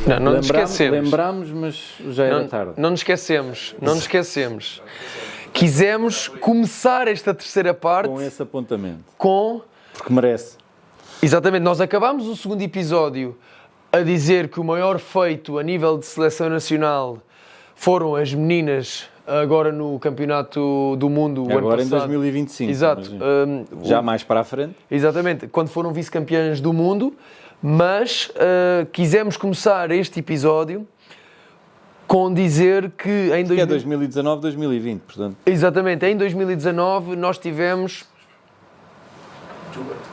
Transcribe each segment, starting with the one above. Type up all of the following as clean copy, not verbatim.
Não nos esquecemos. Lembrámos, mas já era tarde. Não nos esquecemos. Quisemos começar esta terceira parte... Com esse apontamento. Porque merece. Exatamente. Nós acabámos o segundo episódio a dizer que o maior feito a nível de seleção nacional foram as meninas agora no Campeonato do Mundo. Agora ano em passado. 2025. Exato. Já mais para a frente. Exatamente. Quando foram vice-campeãs do mundo. Mas quisemos começar este episódio com dizer que em... Que é 2019, 2020, portanto. Exatamente. Em 2019 nós tivemos...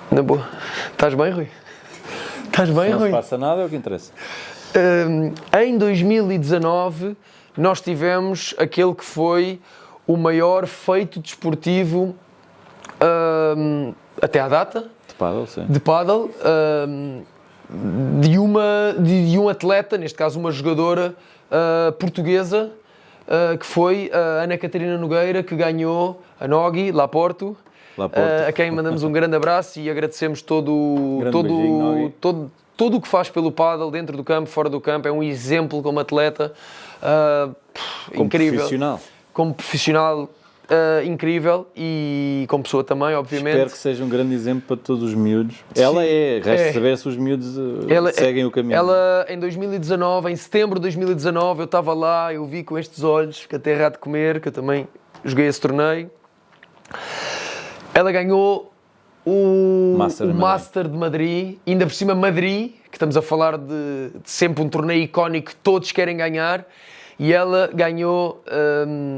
Na boa. Estás bem, Rui? Estás bem, Rui? Rui? Não se passa nada, é o que interessa. Em 2019 nós tivemos aquele que foi o maior feito desportivo até à data. De pádel, sim. De pádel. De um atleta, neste caso uma jogadora portuguesa, que foi a Ana Catarina Nogueira, que ganhou a Nogi, lá Porto, a quem mandamos um grande abraço e agradecemos todo o que faz pelo pádel, dentro do campo, fora do campo. É um exemplo como atleta, incrível. Como profissional. Incrível e como pessoa também, obviamente. Espero que seja um grande exemplo para todos os miúdos. Ela resta saber se os miúdos seguem o caminho. Ela, em 2019, em setembro de 2019, eu estava lá, eu vi com estes olhos, fiquei até errado de comer, que eu também joguei esse torneio. Ela ganhou o Master de Madrid, ainda por cima Madrid, que estamos a falar de sempre um torneio icónico que todos querem ganhar. E ela ganhou,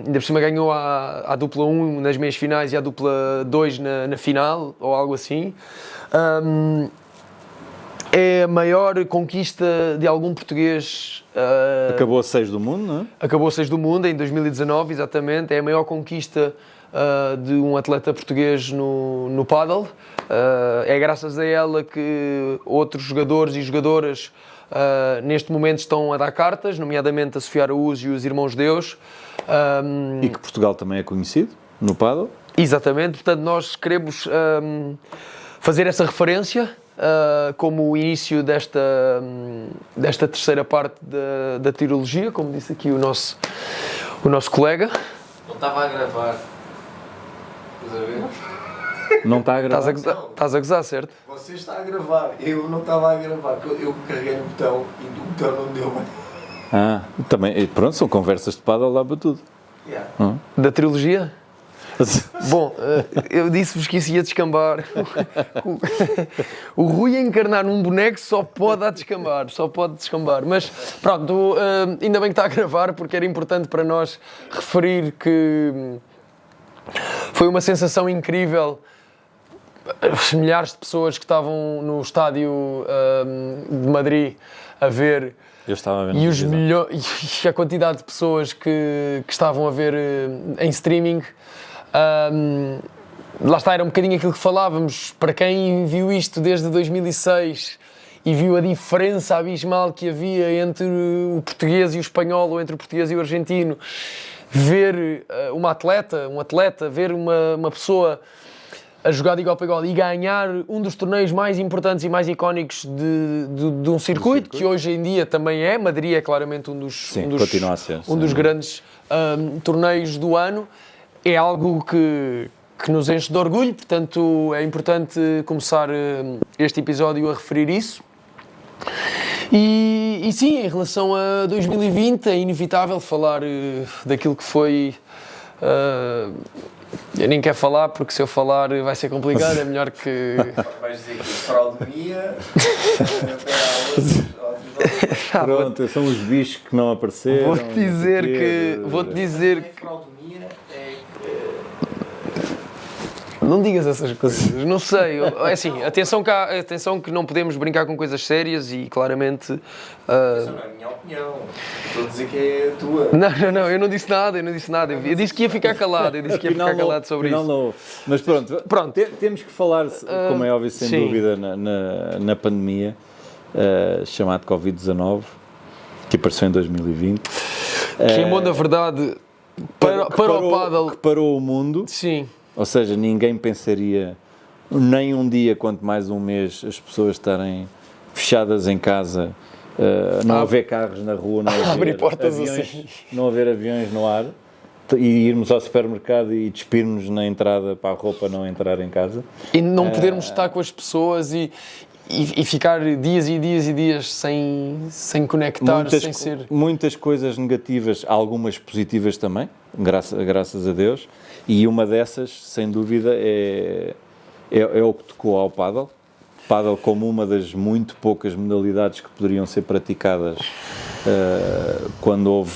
ainda por cima ganhou à dupla 1 nas meias finais e à dupla 2 na final, ou algo assim. É a maior conquista de algum português. Acabou a 6 do mundo, não é? Acabou a 6 do mundo, em 2019, exatamente. É a maior conquista de um atleta português no pádel. É graças a ela que outros jogadores e jogadoras neste momento estão a dar cartas, nomeadamente a Sofia Araújo e os Irmãos Deus. E que Portugal também é conhecido no pádel. Exatamente, portanto nós queremos fazer essa referência como o início desta terceira parte da tirologia, como disse aqui o nosso colega. Não estava a gravar. Estás a ver? Não está a gravar? Estás a gozar, certo? Você está a gravar, eu não estava a gravar, eu carreguei no botão e o botão não deu bem. Também, pronto, são conversas de pádel lá para tudo. Yeah. Da trilogia? Bom, eu disse-vos que isso ia descambar. O Rui a encarnar num boneco só pode descambar. Mas pronto, ainda bem que está a gravar, porque era importante para nós referir que foi uma sensação incrível. As milhares de pessoas que estavam no estádio de Madrid a ver, eu estava a ver e a quantidade de pessoas que estavam a ver em streaming, lá está, era um bocadinho aquilo que falávamos. Para quem viu isto desde 2006 e viu a diferença abismal que havia entre o português e o espanhol, ou entre o português e o argentino, ver um atleta, ver uma pessoa a jogar de igual para igual e ganhar um dos torneios mais importantes e mais icónicos de um circuito, que hoje em dia também é. Madrid é claramente um dos grandes torneios do ano. É algo que nos enche de orgulho, portanto é importante começar este episódio a referir isso. E sim, em relação a 2020 é inevitável falar daquilo que foi... eu nem quero falar, porque se eu falar vai ser complicado, é melhor que... Vais dizer que fraudonia... Pronto, são os bichos que não apareceram. Vou-te dizer que... Fraudonia é... Não digas essas coisas, não sei. É assim, atenção que não podemos brincar com coisas sérias e claramente... Essa não é a minha opinião. Estou a dizer que é a tua. Não, eu não disse nada. Eu disse que ia ficar calado, sobre isso. Não. Mas pronto. Temos que falar, como é óbvio, sem dúvida, na pandemia, chamado Covid-19, que apareceu em 2020. Que em bom da verdade, para o pádel... Que parou o mundo. Sim. Ou seja, ninguém pensaria, nem um dia, quanto mais um mês, as pessoas estarem fechadas em casa não haver carros na rua, abrir portas aviões, assim. Não haver aviões no ar, e irmos ao supermercado e despirmos na entrada para a roupa não entrar em casa. E não podermos estar com as pessoas e ficar dias e dias e dias sem conectar, sem ser... Muitas coisas negativas, algumas positivas também, graças a Deus, e uma dessas, sem dúvida, é o que tocou ao pádel. Pádel como uma das muito poucas modalidades que poderiam ser praticadas quando houve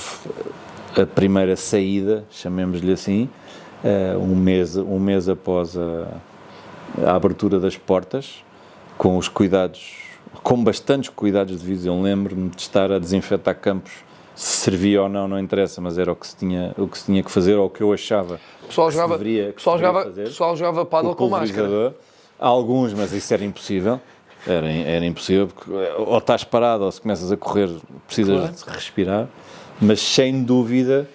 a primeira saída, chamemos-lhe assim, um mês após a abertura das portas, com os cuidados, com bastantes cuidados devidos. Eu lembro-me de estar a desinfetar campos, se servia ou não interessa, mas era o que se tinha que fazer, ou o que eu achava O pessoal que jogava, pessoal jogava pádel com máscara. Alguns, mas isso era impossível. Era impossível, porque ou estás parado ou se começas a correr precisas de respirar, mas sem dúvida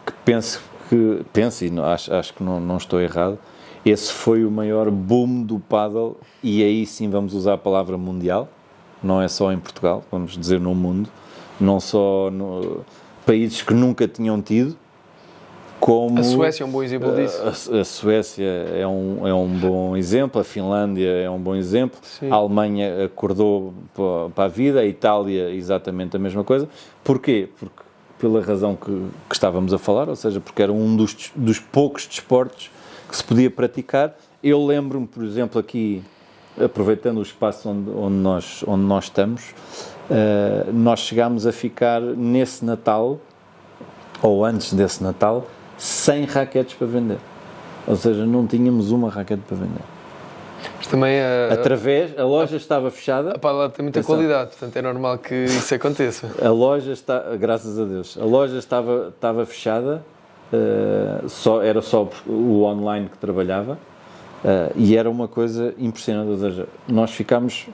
que penso e acho que não estou errado, esse foi o maior boom do pádel, e aí sim vamos usar a palavra mundial, não é só em Portugal, vamos dizer no mundo, não só países que nunca tinham tido, como... A Suécia é um bom exemplo disso. A Suécia é um bom exemplo, a Finlândia é um bom exemplo, Sim. A Alemanha acordou para a vida, a Itália exatamente a mesma coisa. Porquê? Porque, pela razão que estávamos a falar, ou seja, porque era um dos poucos desportos que se podia praticar. Eu lembro-me, por exemplo, aqui, aproveitando o espaço onde nós estamos, nós chegámos a ficar nesse Natal, ou antes desse Natal, sem raquetes para vender. Ou seja, não tínhamos uma raquete para vender. Mas também a loja estava fechada. A pádel tem muita qualidade, portanto é normal que isso aconteça. A loja graças a Deus, a loja estava fechada, era só o online que trabalhava, e era uma coisa impressionante. Ou seja, nós ficámos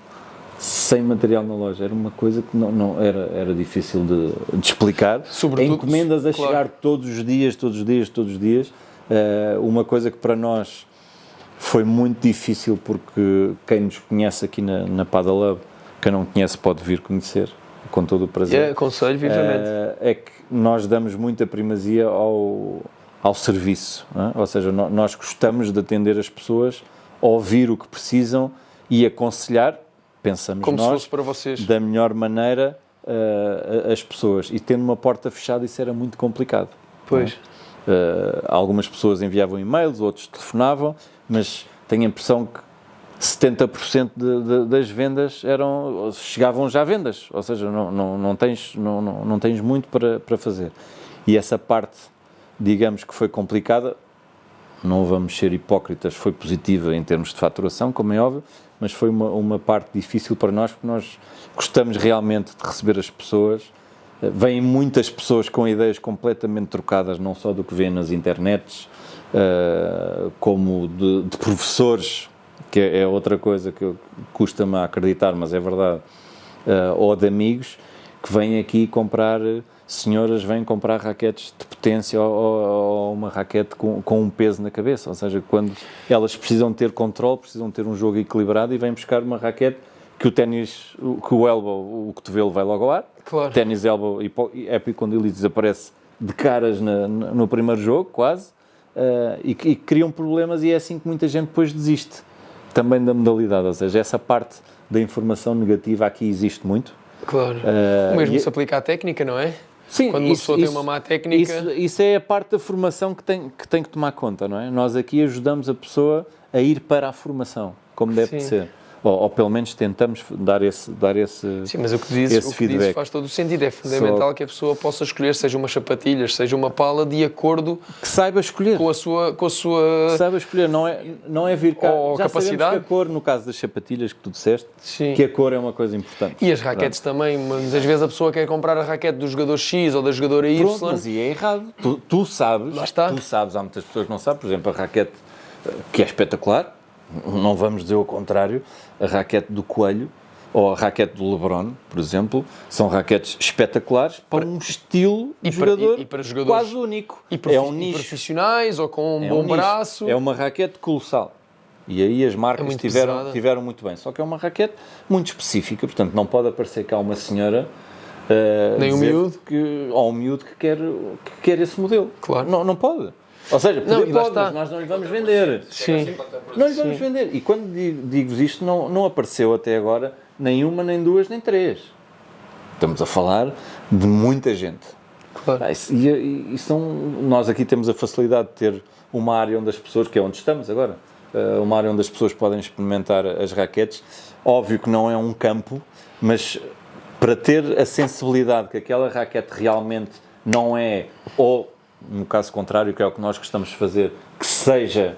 sem material na loja, era uma coisa que não era difícil de explicar. Sobretudo, encomendas a chegar todos os dias, uma coisa que para nós foi muito difícil, porque quem nos conhece aqui na Padel Hub, quem não conhece pode vir conhecer, com todo o prazer. Aconselho vivamente. É que nós damos muita primazia ao serviço, não é? Ou seja, nós gostamos de atender as pessoas, ouvir o que precisam e aconselhar, pensamos como nós, se fosse para vocês, da melhor maneira as pessoas. E tendo uma porta fechada, isso era muito complicado. Pois. Algumas pessoas enviavam e-mails, outros telefonavam, mas tenho a impressão que 70% das vendas chegavam já a vendas, ou seja, não tens muito para fazer. E essa parte, digamos que foi complicada, não vamos ser hipócritas, foi positiva em termos de faturação, como é óbvio, mas foi uma parte difícil para nós, porque nós gostamos realmente de receber as pessoas. Vêm muitas pessoas com ideias completamente trocadas, não só do que vêem nas internets, como de professores, que é outra coisa que custa-me a acreditar, mas é verdade, ou de amigos que vêm aqui comprar, senhoras vêm comprar raquetes de potência ou uma raquete com um peso na cabeça, ou seja, quando elas precisam ter controle, precisam ter um jogo equilibrado, e vêm buscar uma raquete que o ténis, que o elbow, o cotovelo vai logo ao ar, claro. Ténis, elbow e epicondyle desaparece de caras no primeiro jogo, quase, e criam problemas, e é assim que muita gente depois desiste também da modalidade, ou seja, essa parte da informação negativa aqui existe muito. Claro, o mesmo se aplica à técnica, não é? Sim, quando uma pessoa tem uma má técnica... Isso é a parte da formação que tem que tomar conta, não é? Nós aqui ajudamos a pessoa a ir para a formação, como deve de ser. Ou pelo menos tentamos dar esse Sim, mas o que dizes faz todo o sentido. É fundamental que a pessoa possa escolher, seja umas sapatilhas, seja uma pala, de acordo... Que saiba escolher. Com a sua... Que saiba escolher, não é vir cá... Já capacidade. Sabemos que a cor, no caso das sapatilhas que tu disseste, Sim. que a cor é uma coisa importante. E as raquetes também, mas às vezes a pessoa quer comprar a raquete do jogador X ou da jogadora Y. Pronto, mas é errado. Tu sabes, há muitas pessoas que não sabem, por exemplo, a raquete, que é espetacular, não vamos dizer o contrário, a raquete do Coelho ou a raquete do LeBron, por exemplo, são raquetes espetaculares para um estilo de jogador e para jogadores quase único. E profissionais ou com um bom braço. É uma raquete colossal. E aí as marcas muito tiveram muito bem. Só que é uma raquete muito específica, portanto não pode aparecer cá uma senhora nem um miúdo ou um miúdo que quer esse modelo. Claro. Não pode. Ou seja, Não, pode, mas nós não lhe vamos vender. Sim. Não lhe vamos vender. E quando digo isto, não apareceu até agora nem uma, nem duas, nem três. Estamos a falar de muita gente. Claro. Nós aqui temos a facilidade de ter uma área onde as pessoas, que é onde estamos agora, uma área onde as pessoas podem experimentar as raquetes. Óbvio que não é um campo, mas para ter a sensibilidade que aquela raquete realmente não é, ou no caso contrário, que é o que nós gostamos de fazer, que seja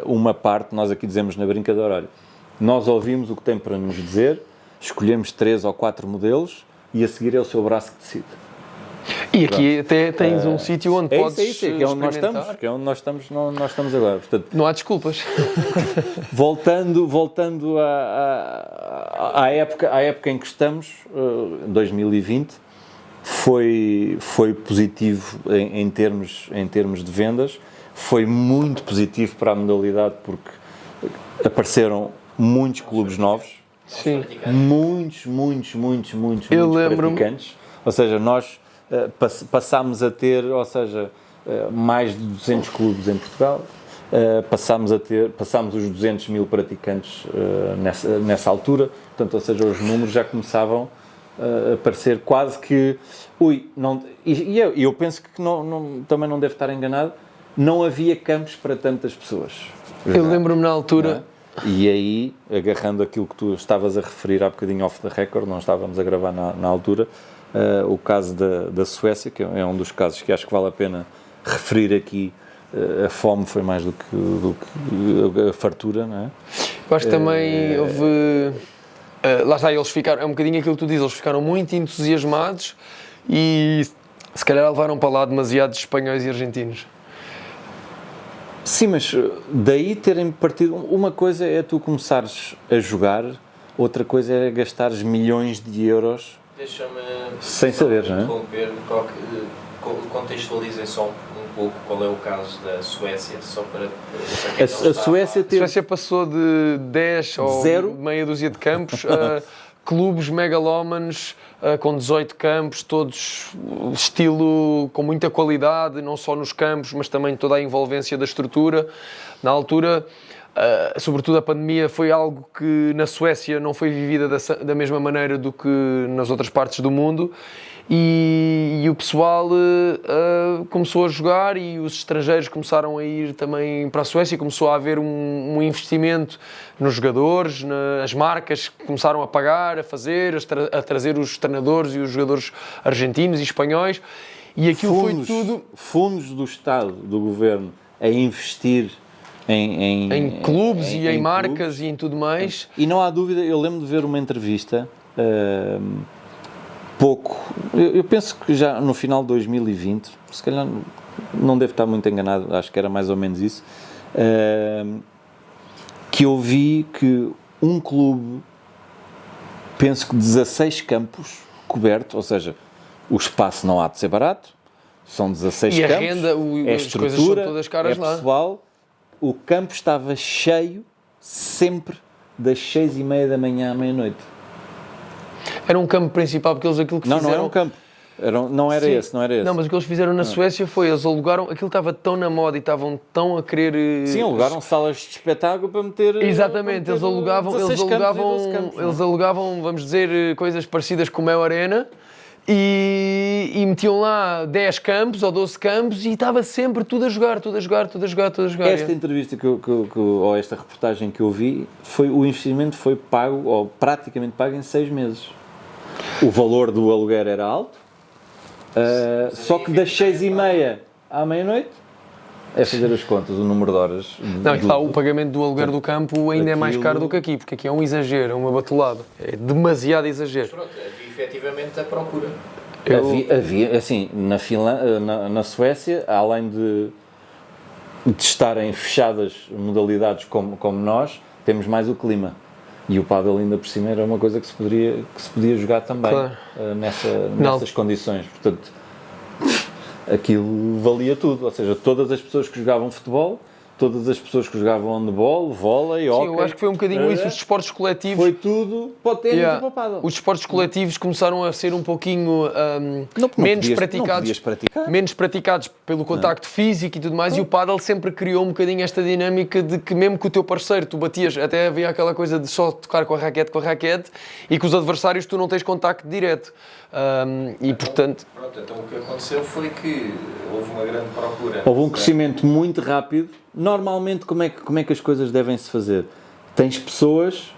uma parte, nós aqui dizemos na brincadeira, olha, nós ouvimos o que tem para nos dizer, escolhemos 3 ou 4 modelos e a seguir é o seu braço que decide. E aqui até tens um sítio onde podes isso, que é onde nós estamos, que é onde nós estamos agora. Portanto, não há desculpas. voltando à época em que estamos, 2020, foi positivo em termos de vendas, foi muito positivo para a modalidade porque apareceram muitos clubes novos, Sim. muitos praticantes, ou seja, nós passámos a ter, mais de 200 clubes em Portugal, passámos os 200 mil praticantes nessa altura, portanto, ou seja, os números já começavam a parecer quase que, eu penso que também não deve estar enganado, não havia campos para tantas pessoas. Eu lembro-me na altura... E aí, agarrando aquilo que tu estavas a referir há bocadinho off the record, não estávamos a gravar na altura, o caso da Suécia, que é um dos casos que acho que vale a pena referir aqui. A fome foi mais do que a fartura, não é? Eu acho que também houve... lá está, eles ficaram, é um bocadinho aquilo que tu dizes, eles ficaram muito entusiasmados e se calhar levaram para lá demasiados espanhóis e argentinos. Sim, mas daí terem partido... Uma coisa é tu começares a jogar, outra coisa é gastares milhões de euros sem saber, não é? Contextualizem só um pouco qual é o caso da Suécia, só para... A Suécia passou de 10 ou meia dúzia de campos a clubes megalómanos com 18 campos, todos estilo com muita qualidade, não só nos campos, mas também toda a envolvência da estrutura. Na altura, sobretudo a pandemia, foi algo que na Suécia não foi vivida da mesma maneira do que nas outras partes do mundo. E o pessoal começou a jogar e os estrangeiros começaram a ir também para a Suécia, começou a haver um investimento nos jogadores, as marcas começaram a pagar, a fazer, a trazer os treinadores e os jogadores argentinos e espanhóis, e aquilo foi tudo... Fundos do Estado, do Governo, a investir em clubes e em marcas clubes. E em tudo mais. E não há dúvida, eu lembro de ver uma entrevista... Eu penso que já no final de 2020, se calhar não devo estar muito enganado, acho que era mais ou menos isso, que eu vi que um clube, penso que 16 campos cobertos, ou seja, o espaço não há de ser barato, são 16 campos, a renda, é as estrutura, coisas são todas caras é lá. Pessoal, o campo estava cheio sempre das 6:30 da manhã à meia-noite. Era um campo principal, porque eles aquilo que fizeram... Não era um campo. Não era esse. Não, mas o que eles fizeram na Suécia foi, eles alugaram, aquilo estava tão na moda e estavam tão a querer... Sim, alugaram salas de espetáculo para meter... Exatamente, para meter eles alugavam, vamos dizer, coisas parecidas com o Mel Arena e metiam lá 10 campos ou 12 campos e estava sempre tudo a jogar. Esta entrevista ou esta reportagem que eu vi, o investimento foi pago, ou praticamente pago em 6 meses. O valor do aluguer era alto, só que das 6:30 à meia-noite, é fazer as contas, o número de horas... Não, e lá o pagamento do aluguer do campo ainda é mais caro do que aqui, porque aqui é um exagero, é uma batulada. É demasiado exagero. Mas pronto, havia efetivamente a procura. Havia, assim, na Suécia, além de estarem fechadas modalidades como nós, temos mais o clima. E o pádel ainda por cima era uma coisa que se podia jogar também, claro. Nessas condições. Portanto, aquilo valia tudo. Ou seja, todas as pessoas que jogavam futebol, todas as pessoas que jogavam handball, vôlei, hóquei... Sim, eu acho que foi um bocadinho isso, os desportos coletivos... Foi tudo para o ténis e para o pádel. Os desportos coletivos começaram a ser um pouquinho menos praticados pelo contacto físico e tudo mais, e o pádel sempre criou um bocadinho esta dinâmica de que mesmo que o teu parceiro, tu batias, até havia aquela coisa de só tocar com a raquete, e com os adversários tu não tens contacto direto. E portanto... Pronto, então o que aconteceu foi que houve uma grande procura. Houve um crescimento muito rápido. Normalmente, como é que as coisas devem se fazer? Tens pessoas...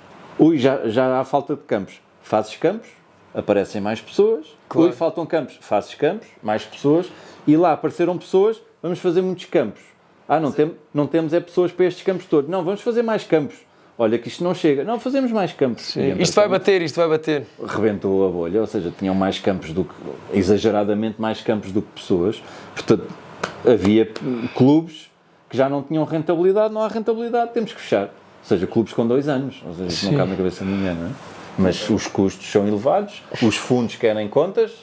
já há falta de campos. Fazes campos, aparecem mais pessoas. Claro. Faltam campos. Fazes campos, mais pessoas. E lá apareceram pessoas, vamos fazer muitos campos. Não temos pessoas para estes campos todos. Não, vamos fazer mais campos. Olha que isto não chega. Não, fazemos mais campos. Sim, isto vai bater. Rebentou a bolha, ou seja, tinham mais campos exageradamente mais campos do que pessoas. Portanto, havia clubes que já não tinham rentabilidade. Não há rentabilidade, temos que fechar. Ou seja, clubes com 2 anos. Ou seja, isso não cabe na cabeça de ninguém, não é? Mas os custos são elevados, os fundos querem contas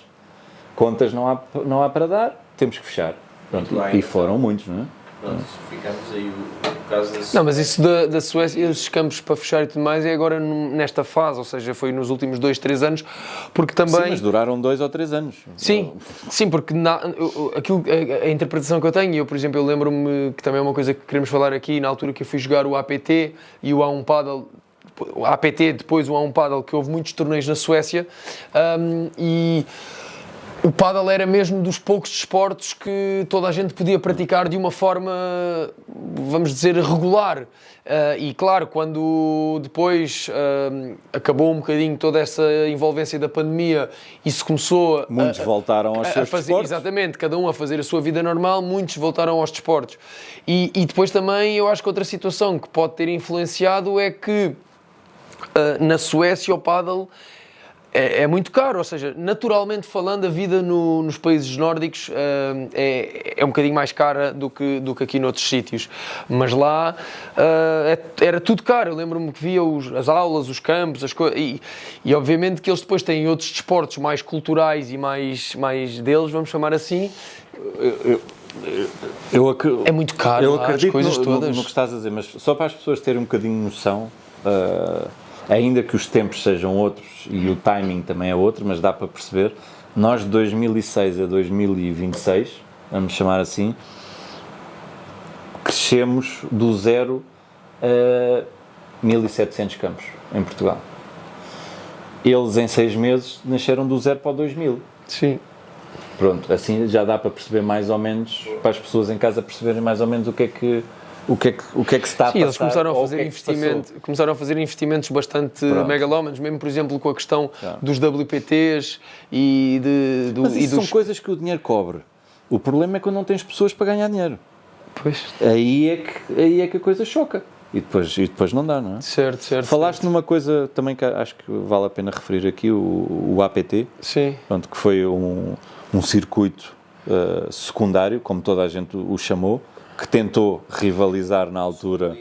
não há para dar, temos que fechar. Pronto, e foram muitos, não é? Pronto, ficamos aí o caso da Suécia. Não, mas isso da Suécia, esses campos para fechar e tudo mais, é agora nesta fase, ou seja, foi nos últimos 2, 3 anos, porque também... Sim, mas duraram 2 ou 3 anos. Sim, porque a interpretação que eu tenho, por exemplo, eu lembro-me que também é uma coisa que queremos falar aqui, na altura que eu fui jogar o APT e o A1 Paddle, o APT, depois o A1 Paddle, que houve muitos torneios na Suécia, e... O pádel era mesmo dos poucos desportos que toda a gente podia praticar de uma forma, vamos dizer, regular. E claro, quando depois acabou um bocadinho toda essa envolvência da pandemia, isso começou muitos voltaram aos seus desportos. Exatamente, cada um a fazer a sua vida normal, muitos voltaram aos desportos. E depois também eu acho que outra situação que pode ter influenciado é que na Suécia o pádel é muito caro, ou seja, naturalmente falando, a vida nos países nórdicos é um bocadinho mais cara do que aqui noutros sítios. Mas lá era tudo caro. Eu lembro-me que via as aulas, os campos, as coisas. E obviamente que eles depois têm outros desportos mais culturais e mais deles, vamos chamar assim. É muito caro. Eu acredito as coisas todas. No que estás a dizer, mas só para as pessoas terem um bocadinho de noção. Ainda que os tempos sejam outros e o timing também é outro, mas dá para perceber, nós de 2006 a 2026, vamos chamar assim, crescemos do 0 a 1.700 campos em Portugal. Eles em 6 meses nasceram do 0 para o 2000. Sim. Pronto, assim já dá para perceber mais ou menos, para as pessoas em casa perceberem mais ou menos o que é que se está a passar. Sim, eles começaram a fazer investimentos bastante megalómanos, mesmo por exemplo com a questão dos WPTs Mas isso são coisas que o dinheiro cobre. O problema é quando não tens pessoas para ganhar dinheiro. Pois. Aí é que a coisa choca. E depois não dá, não é? Certo. Falaste numa coisa também que acho que vale a pena referir aqui, o APT. Sim. Pronto, que foi um circuito secundário, como toda a gente o chamou, que tentou rivalizar na altura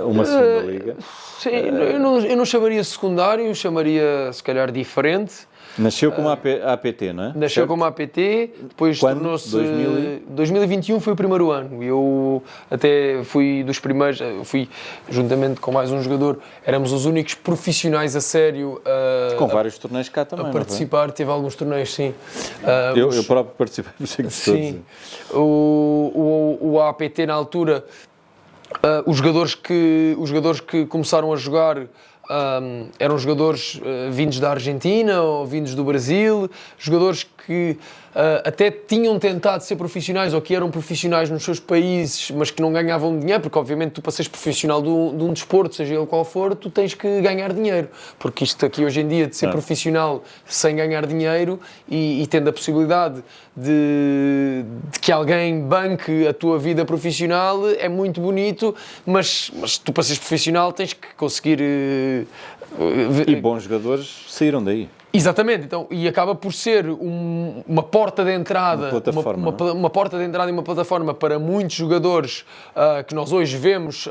uma segunda liga. Sim, eu não chamaria secundário, chamaria se calhar diferente. Nasceu como APT, não é? Nasceu como APT, depois tornou-se... 2021 foi o primeiro ano. Eu até fui dos primeiros, fui juntamente com mais um jogador, éramos os únicos profissionais a sério com vários torneios cá também, a participar. Teve alguns torneios, sim. Eu próprio participei, por isso é que sim. O APT na altura, os jogadores que começaram a jogar eram jogadores vindos da Argentina ou vindos do Brasil, jogadores que até tinham tentado ser profissionais ou que eram profissionais nos seus países, mas que não ganhavam dinheiro, porque obviamente tu para seres profissional de um desporto, seja ele qual for, tu tens que ganhar dinheiro, porque isto aqui hoje em dia de ser profissional sem ganhar dinheiro e tendo a possibilidade de que alguém banque a tua vida profissional é muito bonito, mas tu para seres profissional tens que conseguir... E bons jogadores saíram daí. Exatamente, então, e acaba por ser uma porta de entrada, uma porta de entrada e uma plataforma para muitos jogadores que nós hoje vemos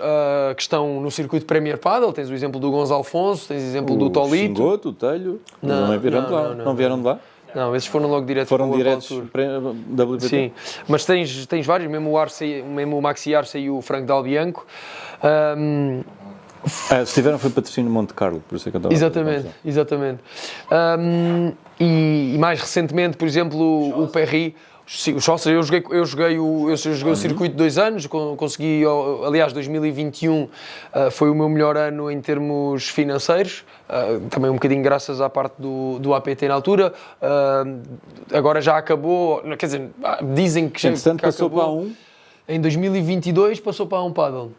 que estão no circuito Premier Padel. Tens o exemplo do Gonçalo Afonso, tens o exemplo do Tolito. O Xingoto, o Telho, não vieram de lá? Não, esses foram logo diretos Foram para o World diretos Tour. para WPT? Sim, mas tens vários, mesmo o Maxi Arce e o Franco Dal Bianco. Se tiveram foi patrocínio Monte Carlo, por isso é que eu estava Exatamente. E mais recentemente, por exemplo, o Perry, o Chaucer, eu joguei o circuito 2 anos, consegui, aliás, 2021 foi o meu melhor ano em termos financeiros, também um bocadinho graças à parte do APT na altura. Agora já acabou, quer dizer, dizem que já Entretanto, passou acabou. para A1? Em 2022 passou para A1 Paddle.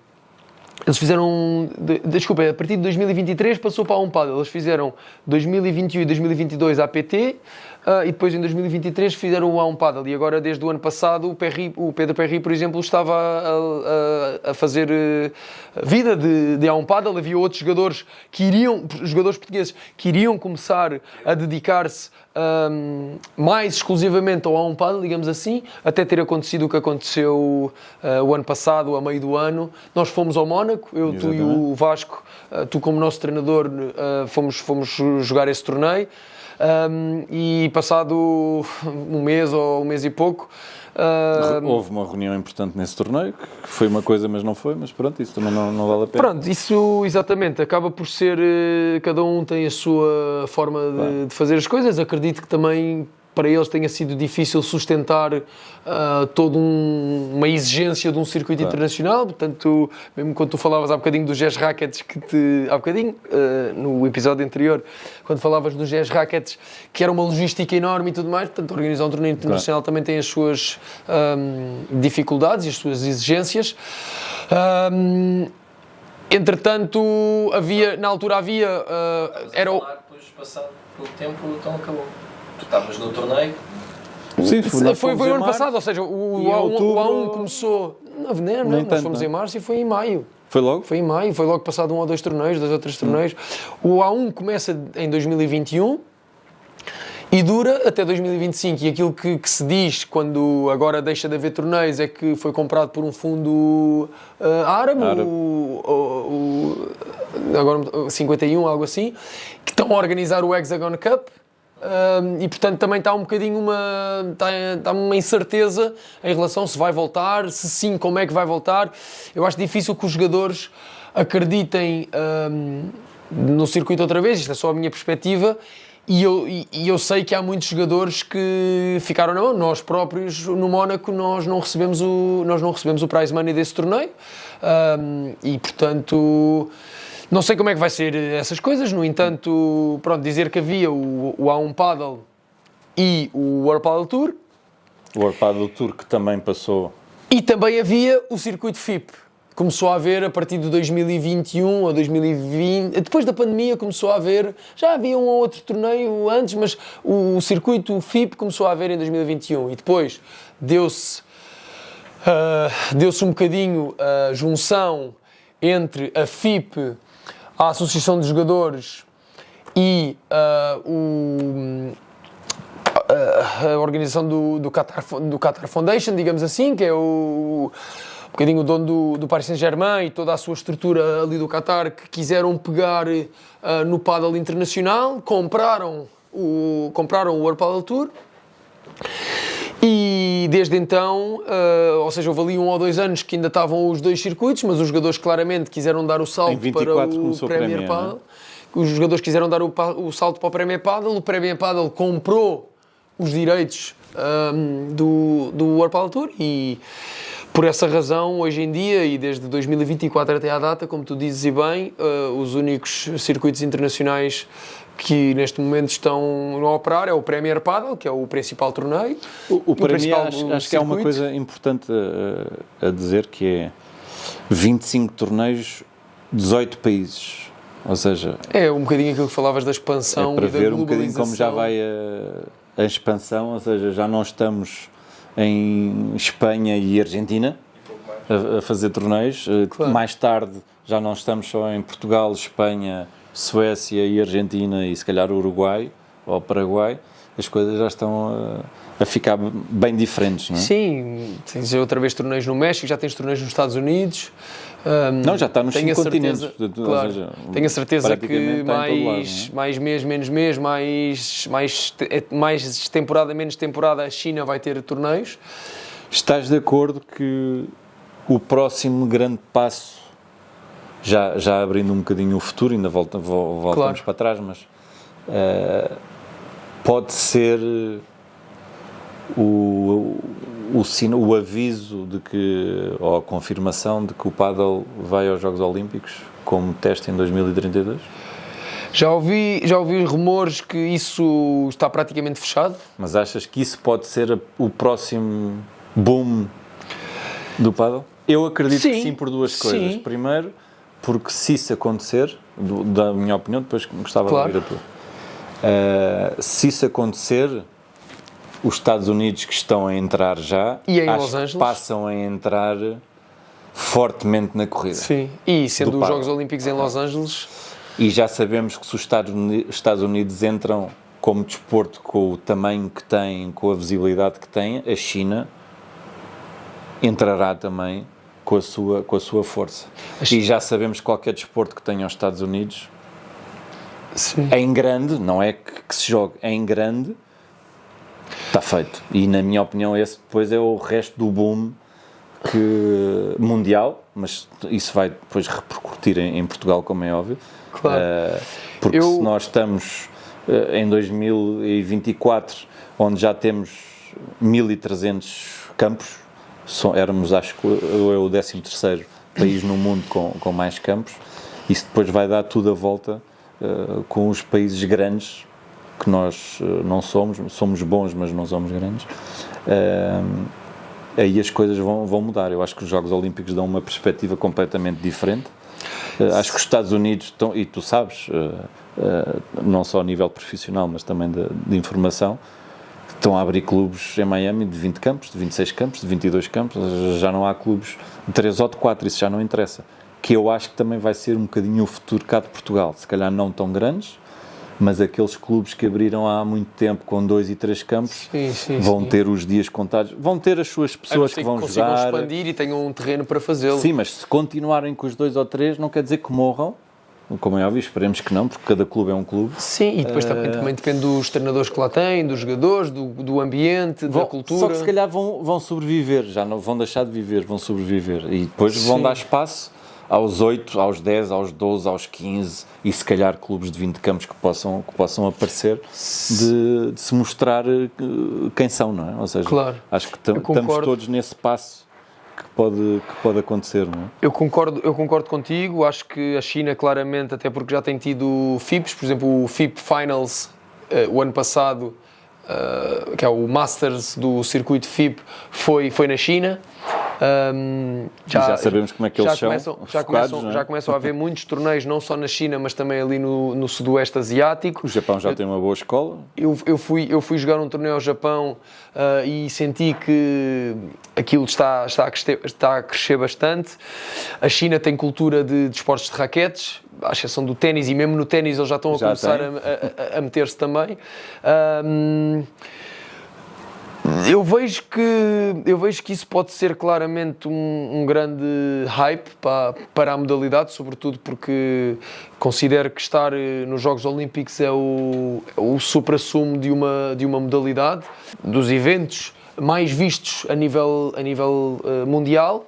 Eles fizeram, desculpa, a partir de 2023 passou para A1 Paddle. Eles fizeram 2021 e 2022 APT e depois em 2023 fizeram o A1 Paddle. E agora, desde o ano passado, o Pedro Perry, por exemplo, estava a fazer vida de A1 Paddle. Havia outros jogadores portugueses que iriam começar a dedicar-se mais exclusivamente ao A1 Paddle, digamos assim, até ter acontecido o que aconteceu o ano passado, a meio do ano. Nós fomos ao Mónaco, eu, tu e o Vasco, tu como nosso treinador, fomos jogar esse torneio. E passado um mês ou um mês e pouco, houve uma reunião importante nesse torneio, que foi uma coisa, mas não foi, mas pronto, isso também não vale a pena. Pronto, isso exatamente, acaba por ser, cada um tem a sua forma de fazer as coisas. Acredito que também para eles tenha sido difícil sustentar toda uma exigência de um circuito internacional. Portanto, mesmo quando tu falavas há bocadinho dos GES Rackets, no episódio anterior, quando falavas dos GES Rackets, que era uma logística enorme e tudo mais, portanto, organizar um torneio internacional também tem as suas dificuldades e as suas exigências. Entretanto, na altura havia... Depois, passado pouco tempo, então acabou. Tu estavas no torneio? Sim, foi o ano passado, ou seja, o A1 começou... Nós fomos em março e foi em maio. Foi logo? Foi em maio, foi logo passado 1 ou 2 torneios, 2 ou 3 torneios. O A1 começa em 2021 e dura até 2025. E aquilo que se diz quando agora deixa de haver torneios é que foi comprado por um fundo árabe. Agora 51, algo assim, que estão a organizar o Hexagon Cup. E portanto também está um bocadinho uma incerteza em relação se vai voltar, se sim, como é que vai voltar. Eu acho difícil que os jogadores acreditem no circuito outra vez, isto é só a minha perspectiva, e eu sei que há muitos jogadores que ficaram na mão. Nós próprios no Mónaco nós não recebemos o prize money desse torneio, e portanto não sei como é que vai ser essas coisas. No entanto, pronto, dizer que havia o A1 Paddle e o World Paddle Tour. O World Paddle Tour que também passou. E também havia o circuito FIP. Começou a haver a partir de 2021 ou 2020. Depois da pandemia começou a haver... Já havia um ou outro torneio antes, mas o circuito FIP começou a haver em 2021. E depois deu-se um bocadinho a junção entre a FIP, a Associação de Jogadores e a organização do Qatar Foundation, digamos assim, que é um bocadinho o dono do Paris Saint-Germain e toda a sua estrutura ali do Qatar, que quiseram pegar no paddle internacional, compraram o World Paddle Tour. E desde então, ou seja, houve ali 1 ou 2 anos que ainda estavam os 2 circuitos, mas os jogadores claramente quiseram dar o salto para o Premier Padel. Os jogadores quiseram dar o salto para o Premier Padel. O Premier Padel comprou os direitos do World Padel Tour e por essa razão, hoje em dia e desde 2024 até à data, como tu dizes e bem, os únicos circuitos internacionais que neste momento estão a operar é o Premier Padel, que é o principal torneio. Para mim, acho que há uma coisa importante a dizer, que é 25 torneios, 18 países. Ou seja... É um bocadinho aquilo que falavas da expansão para e da ver globalização. um bocadinho como já vai a expansão, ou seja, já não estamos em Espanha e Argentina a fazer torneios. Claro. Mais tarde já não estamos só em Portugal, Espanha, Suécia e Argentina e se calhar Uruguai ou Paraguai. As coisas já estão a ficar bem diferentes, não é? Sim, tens outra vez torneios no México, já tens torneios nos Estados Unidos, Não, já está nos Tenho 5 a continentes. certeza, Portanto, claro, ou seja, tenho a certeza que praticamente está em todo lado, mais mês, menos mês, mais temporada, menos temporada, a China vai ter torneios. Estás de acordo que o próximo grande passo, já abrindo um bocadinho o futuro, ainda voltamos Claro. para trás, mas pode ser o aviso de que, ou a confirmação de que o pádel vai aos Jogos Olímpicos como teste em 2032? Já ouvi rumores que isso está praticamente fechado. Mas achas que isso pode ser o próximo boom do pádel? Eu acredito que sim, por duas coisas. Sim. Primeiro, porque se isso acontecer, da minha opinião, depois gostava de ouvir a tua. Se isso acontecer, os Estados Unidos que estão a entrar já, E em acho Los que Angeles? passam a entrar fortemente na corrida. Sim. E sendo Do os pádel. Jogos Olímpicos em Los Angeles, E já sabemos que se os Estados Unidos entram como desporto com o tamanho que têm, com a visibilidade que têm, a China entrará também com a sua força. E já sabemos que qualquer desporto que tenha os Estados Unidos, sim. em grande, não é que se jogue, em grande, está feito. E na minha opinião esse depois é o resto do boom mundial, mas isso vai depois repercutir em Portugal, como é óbvio. Claro. Porque se nós estamos em 2024, onde já temos 1.300 campos, éramos, acho que é o 13º país no mundo com mais campos, isso depois vai dar tudo a volta com os países grandes, que nós não somos bons, mas não somos grandes. Aí as coisas vão mudar. Eu acho que os Jogos Olímpicos dão uma perspectiva completamente diferente. Acho que os Estados Unidos estão, e tu sabes, não só a nível profissional, mas também de informação, estão a abrir clubes em Miami de 20 campos, de 26 campos, de 22 campos. Já não há clubes de 3 ou de 4, isso já não interessa. Que eu acho que também vai ser um bocadinho o futuro cá de Portugal. Se calhar não tão grandes, mas aqueles clubes que abriram há muito tempo com 2 e 3 campos vão ter os dias contados, vão ter as suas pessoas que vão jogar. Consigam expandir e tenham um terreno para fazê-lo. Sim, mas se continuarem com os 2 ou 3, não quer dizer que morram. Como é óbvio, esperemos que não, porque cada clube é um clube. Sim, e depois também depende dos treinadores que lá têm, dos jogadores, do ambiente, da cultura. Só que se calhar vão sobreviver, já não vão deixar de viver, vão sobreviver. E depois vão dar espaço aos 8, aos 10, aos 12, aos 15 e se calhar clubes de 20 campos que possam aparecer de se mostrar quem são, não é? Ou seja, claro. Acho que estamos todos nesse passo que pode acontecer, não é? Eu concordo contigo, acho que a China claramente, até porque já tem tido FIPs, por exemplo o FIP Finals o ano passado, que é o Masters do circuito FIP, foi na China. Já sabemos como é que eles são. Já começam a haver muitos torneios, não só na China, mas também ali no Sudoeste Asiático. O Japão já tem uma boa escola. Eu fui jogar um torneio ao Japão e senti que aquilo está a crescer bastante. A China tem cultura de esportes de raquetes, à exceção do ténis, e mesmo no ténis eles já estão a começar a meter-se também. Eu vejo que isso pode ser claramente um grande hype para a modalidade, sobretudo porque considero que estar nos Jogos Olímpicos é o supra-sumo de uma modalidade, dos eventos mais vistos a nível mundial.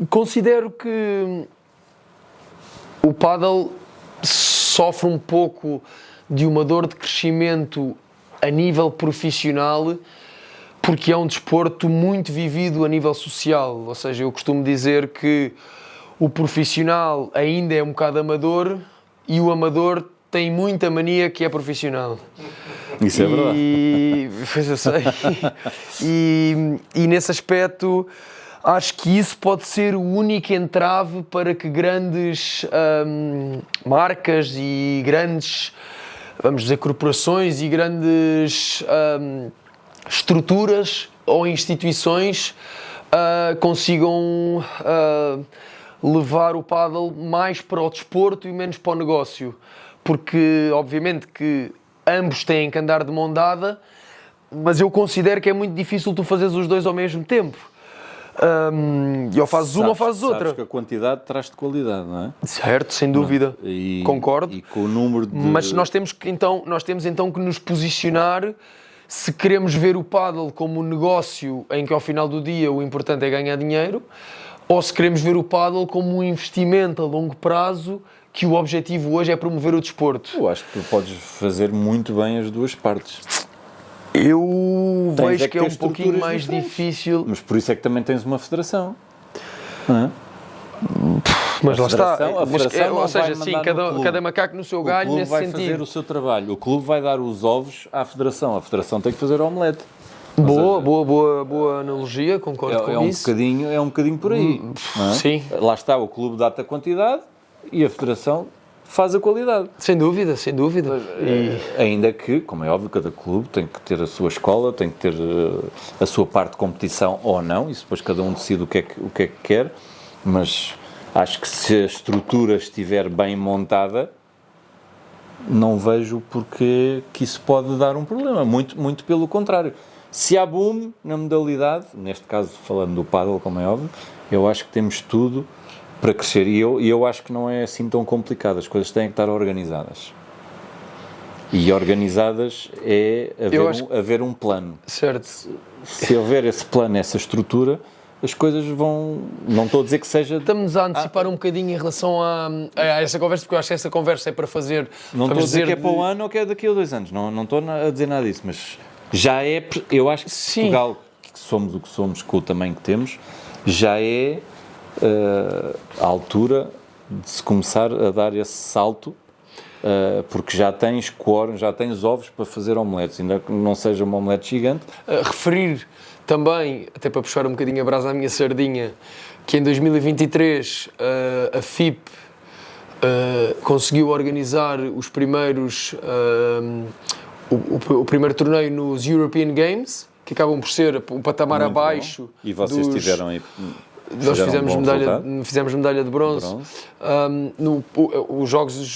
Considero que o pádel sofre um pouco de uma dor de crescimento a nível profissional, porque é um desporto muito vivido a nível social. Ou seja, eu costumo dizer que o profissional ainda é um bocado amador e o amador tem muita mania que é profissional. Isso é verdade. Pois eu sei. E nesse aspecto, acho que isso pode ser o único entrave para que grandes marcas e grandes, vamos dizer, corporações e grandes estruturas ou instituições consigam levar o pádel mais para o desporto e menos para o negócio. Porque, obviamente, que ambos têm que andar de mão dada, mas eu considero que é muito difícil tu fazeres os dois ao mesmo tempo. E ou fazes uma ou fazes outra. Sabes que a quantidade traz-te qualidade, não é? Certo, sem dúvida. Concordo. E com o número de... Mas nós temos então que nos posicionar se queremos ver o pádel como um negócio em que ao final do dia o importante é ganhar dinheiro, ou se queremos ver o pádel como um investimento a longo prazo que o objetivo hoje é promover o desporto. Eu acho que tu podes fazer muito bem as duas partes. Eu vejo que é um ter pouquinho estruturas mais diferentes. difícil. Mas por isso é que também tens uma federação, não é? Mas lá está. A federação Ou seja, vai sim, mandar no clube. cada macaco no seu galho O clube nesse vai sentido. fazer o seu trabalho. O clube vai dar os ovos à federação. A federação tem que fazer o omelete. Boa analogia, concordo com isso. É um bocadinho por aí. Não é? Sim. Lá está, o clube dá-te a quantidade e a federação faz a qualidade. Sem dúvida. Ainda que, como é óbvio, cada clube tem que ter a sua escola, tem que ter a sua parte de competição ou não, isso depois cada um decide o que é que quer, mas acho que se a estrutura estiver bem montada, não vejo porque que isso pode dar um problema, muito pelo contrário. Se há boom na modalidade, neste caso falando do pádel, como é óbvio, eu acho que temos tudo para crescer e eu acho que não é assim tão complicado, as coisas têm que estar organizadas. E organizadas é haver um plano. Certo. Se houver esse plano, essa estrutura, as coisas vão... Não estou a dizer que seja... Estamos a antecipar um bocadinho em relação a essa conversa, porque eu acho que essa conversa é para fazer... Não estou a dizer que é para o ano ou que é daqui a 2 anos, não estou a dizer nada disso, mas já é... Eu acho que Portugal, que somos o que somos, com o tamanho que temos, já é a altura de se começar a dar esse salto, porque já tens quórum, já tens ovos para fazer omeletes, ainda que não seja uma omelete gigante. Referir também, até para puxar um bocadinho a brasa à minha sardinha, que em 2023 a FIP conseguiu organizar os primeiros o primeiro torneio nos European Games, que acabam por ser o patamar Muito abaixo. Bom. E vocês tiveram aí... Nós fizemos medalha de bronze. Os Jogos dos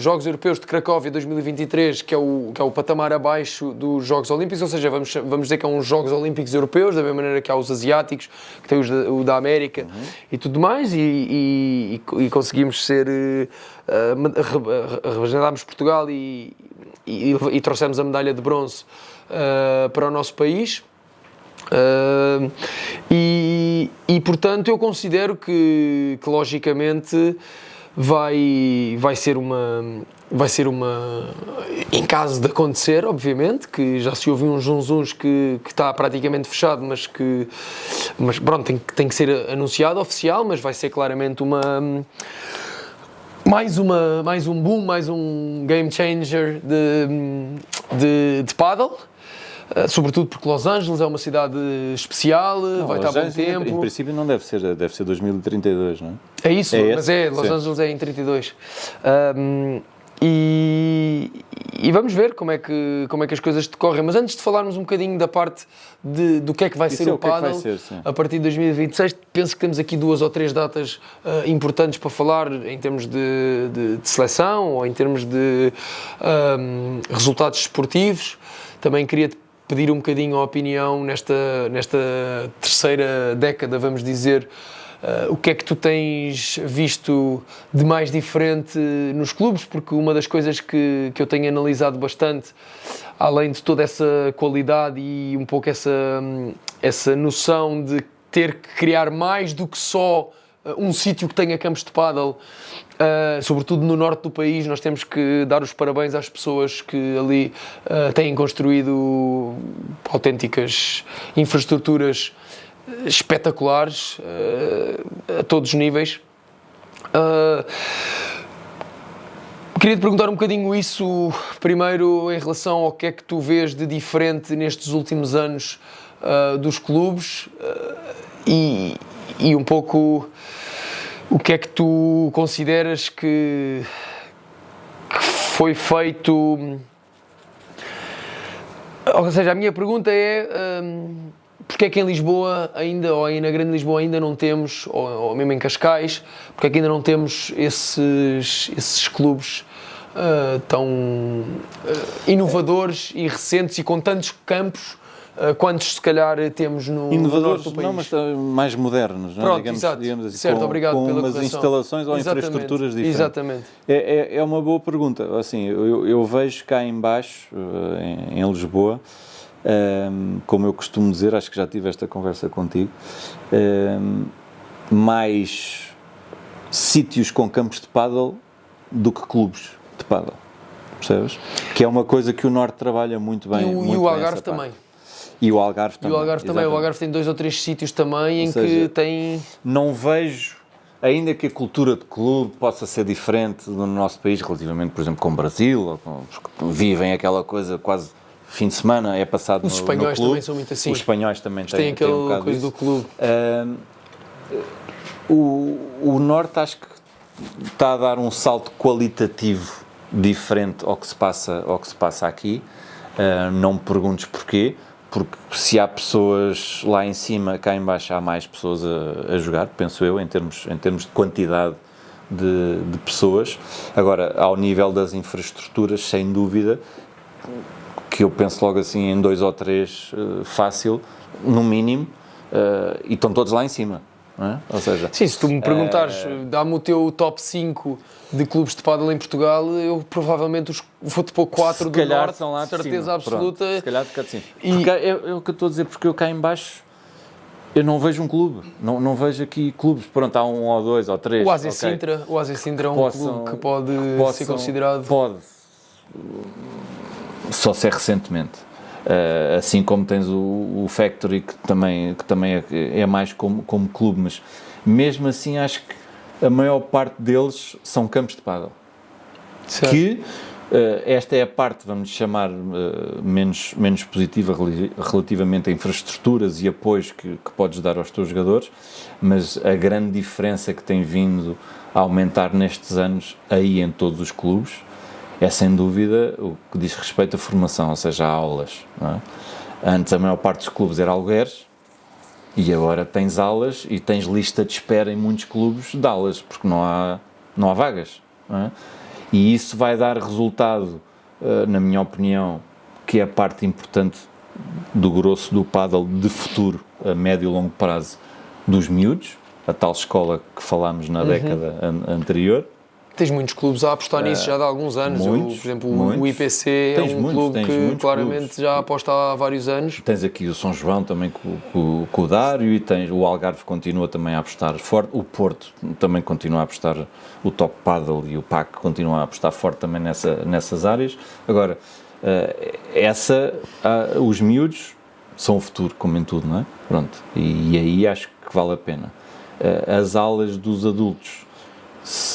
Jogos Europeus de Cracóvia 2023, que é o patamar abaixo dos Jogos Olímpicos, ou seja, vamos dizer que é uns Jogos Olímpicos Europeus, da mesma maneira que há os asiáticos, que tem o da América e tudo mais, e conseguimos ser... representámos Portugal e trouxemos a medalha de bronze para o nosso país. Portanto eu considero que logicamente vai ser uma, em caso de acontecer, obviamente, que já se ouviu uns zunzuns que está praticamente fechado, mas pronto, tem que ser anunciado oficial, mas vai ser claramente mais um boom, mais um game changer de paddle. Sobretudo porque Los Angeles é uma cidade especial, vai estar bom tempo. Em princípio não deve ser 2032, não é? É isso, mas Los Angeles é em 32. E vamos ver como é que as coisas decorrem. Mas antes de falarmos um bocadinho da parte do que é que vai ser o paddle, a partir de 2026, penso que temos aqui 2 ou 3 datas importantes para falar em termos de seleção ou em termos de resultados esportivos. Também queria pedir um bocadinho a opinião nesta terceira década, vamos dizer, o que é que tu tens visto de mais diferente nos clubes, porque uma das coisas que eu tenho analisado bastante, além de toda essa qualidade e um pouco essa noção de ter que criar mais do que só um sítio que tenha campos de pádel, sobretudo no norte do país, nós temos que dar os parabéns às pessoas que ali têm construído autênticas infraestruturas espetaculares a todos os níveis. Queria te perguntar um bocadinho isso primeiro em relação ao que é que tu vês de diferente nestes últimos anos dos clubes e um pouco o que é que tu consideras que foi feito. Ou seja, a minha pergunta é porque é que em Lisboa ainda, ou aí na Grande Lisboa ainda não temos, ou mesmo em Cascais, porque é que ainda não temos esses clubes tão inovadores e recentes e com tantos campos quantos se calhar temos no norte Inovadores, do país. não, mas mais modernos, não é? Pronto, exato. Digamos assim, Certo, obrigado com pela umas correção. instalações ou Exatamente, infraestruturas diferentes. Exatamente. É uma boa pergunta. Assim, eu vejo cá em baixo, em Lisboa, como eu costumo dizer, acho que já tive esta conversa contigo, mais sítios com campos de pádel do que clubes de pádel, percebes? Que é uma coisa que o Norte trabalha muito bem. E o Algarve também. E o Algarve também. E o Algarve também. O Algarve tem 2 ou 3 sítios também em que tem... Não vejo, ainda que a cultura de clube possa ser diferente no nosso país, relativamente, por exemplo, com o Brasil, vivem aquela coisa quase fim de semana, é passado Os espanhóis no clube. também são muito assim. Os espanhóis também têm aquela um coisa disso. do clube. O Norte acho que está a dar um salto qualitativo diferente ao que se passa aqui. Não me perguntes porquê, porque se há pessoas lá em cima, cá em baixo há mais pessoas a jogar, penso eu, em termos de quantidade de pessoas. Agora, ao nível das infraestruturas, sem dúvida, que eu penso logo assim em 2 ou 3 fácil, no mínimo, e estão todos lá em cima. Não é? Ou seja, sim, se tu me perguntares, dá-me o teu top 5 de clubes de pádel em Portugal, eu provavelmente vou-te pôr 4 do Norte, são lá de certeza cima. absoluta. Pronto, se calhar fica assim. Porque é o que eu estou a dizer, porque eu cá em baixo eu não vejo um clube, não vejo aqui clubes, pronto, há 1 ou 2 ou 3. O AZ Sintra é um clube que pode ser considerado... Pode, só ser recentemente. Assim como tens o Factory, que também é mais como clube, mas mesmo assim acho que a maior parte deles são campos de pádel. Certo. Que esta é a parte, vamos chamar, menos positiva relativamente a infraestruturas e apoios que podes dar aos teus jogadores, mas a grande diferença que tem vindo a aumentar nestes anos aí em todos os clubes é sem dúvida o que diz respeito à formação, ou seja, a aulas. Não é? Antes a maior parte dos clubes era alugueres e agora tens aulas e tens lista de espera em muitos clubes de aulas, porque não há vagas. Não é? E isso vai dar resultado, na minha opinião, que é a parte importante do grosso do pádel de futuro, a médio e longo prazo, dos miúdos, a tal escola que falámos na década anterior. Tens muitos clubes a apostar nisso já há alguns anos. Por exemplo, o IPC é um clube que claramente clubes. Já aposta há vários anos. Tens aqui o São João também com o Dário, e tens o Algarve continua também a apostar forte, o Porto também continua a apostar, o Top Paddle e o PAC continuam a apostar forte também nessas áreas. Agora, os miúdos são o futuro, como em tudo, não é? Pronto, e aí acho que vale a pena. As aulas dos adultos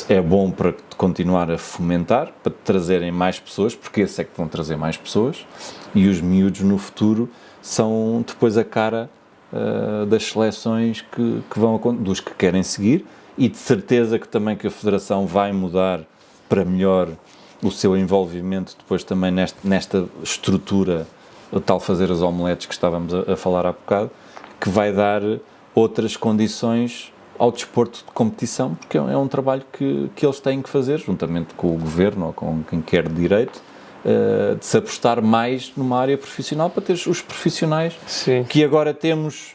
é bom para continuar a fomentar, para trazerem mais pessoas, porque esse é que vão trazer mais pessoas, e os miúdos no futuro são depois a cara das seleções que vão, dos que querem seguir, e de certeza que também que a Federação vai mudar para melhor o seu envolvimento depois também nesta estrutura, o tal fazer as omeletes que estávamos a falar há bocado, que vai dar outras condições ao desporto de competição, porque é um trabalho que eles têm que fazer, juntamente com o governo ou com quem quer direito, de se apostar mais numa área profissional para ter os profissionais. Sim. Que agora temos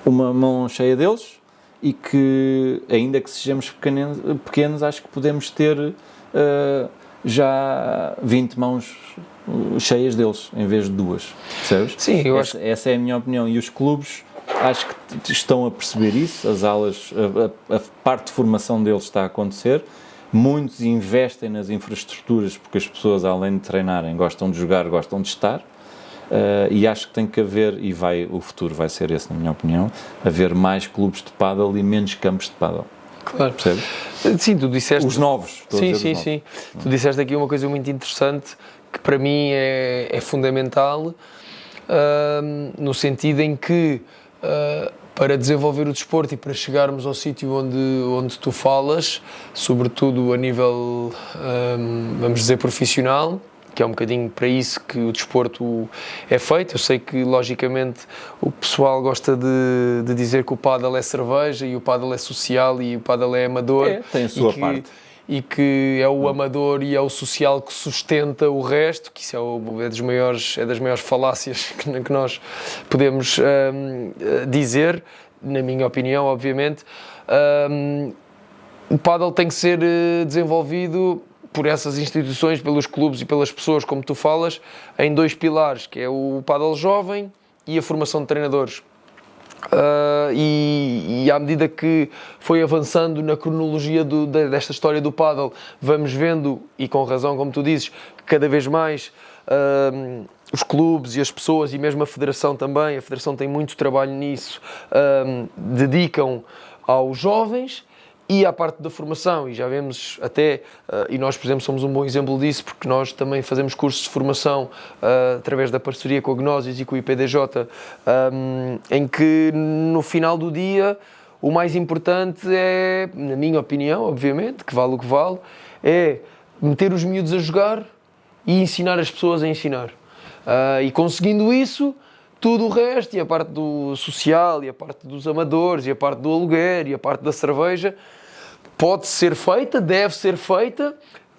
uma mão cheia deles e que, ainda que sejamos pequenos, acho que podemos ter já 20 mãos cheias deles, em vez de 2, percebes? Sim, eu acho... Essa é a minha opinião, e os clubes acho que estão a perceber isso, as aulas, a parte de formação deles está a acontecer, muitos investem nas infraestruturas porque as pessoas, além de treinarem, gostam de jogar, gostam de estar, e acho que tem que haver, o futuro vai ser esse, na minha opinião, haver mais clubes de pádel e menos campos de pádel. Claro. Percebes? Sim, tu disseste... Os novos. Sim. Tu disseste aqui uma coisa muito interessante que para mim é fundamental, no sentido em que para desenvolver o desporto e para chegarmos ao sítio onde tu falas, sobretudo a nível, vamos dizer, profissional, que é um bocadinho para isso que o desporto é feito. Eu sei que, logicamente, o pessoal gosta de dizer que o pádel é cerveja e o pádel é social e o pádel é amador. Tem a sua parte. e que é o amador e é o social que sustenta o resto, que isso é das maiores falácias que nós podemos dizer, na minha opinião, obviamente. O pádel tem que ser desenvolvido por essas instituições, pelos clubes e pelas pessoas, como tu falas, em 2 pilares, que é o pádel jovem e a formação de treinadores. E à medida que foi avançando na cronologia desta história do pádel, vamos vendo, e com razão, como tu dizes, que cada vez mais os clubes e as pessoas, e mesmo a Federação também, a Federação tem muito trabalho nisso, dedicam aos jovens e à parte da formação, e já vemos até, e nós, por exemplo, somos um bom exemplo disso, porque nós também fazemos cursos de formação através da parceria com a Gnosis e com o IPDJ, em que no final do dia o mais importante é, na minha opinião, obviamente, que vale o que vale, é meter os miúdos a jogar e ensinar as pessoas a ensinar. E conseguindo isso, tudo o resto, e a parte do social, e a parte dos amadores, e a parte do aluguer, e a parte da cerveja, pode ser feita, deve ser feita.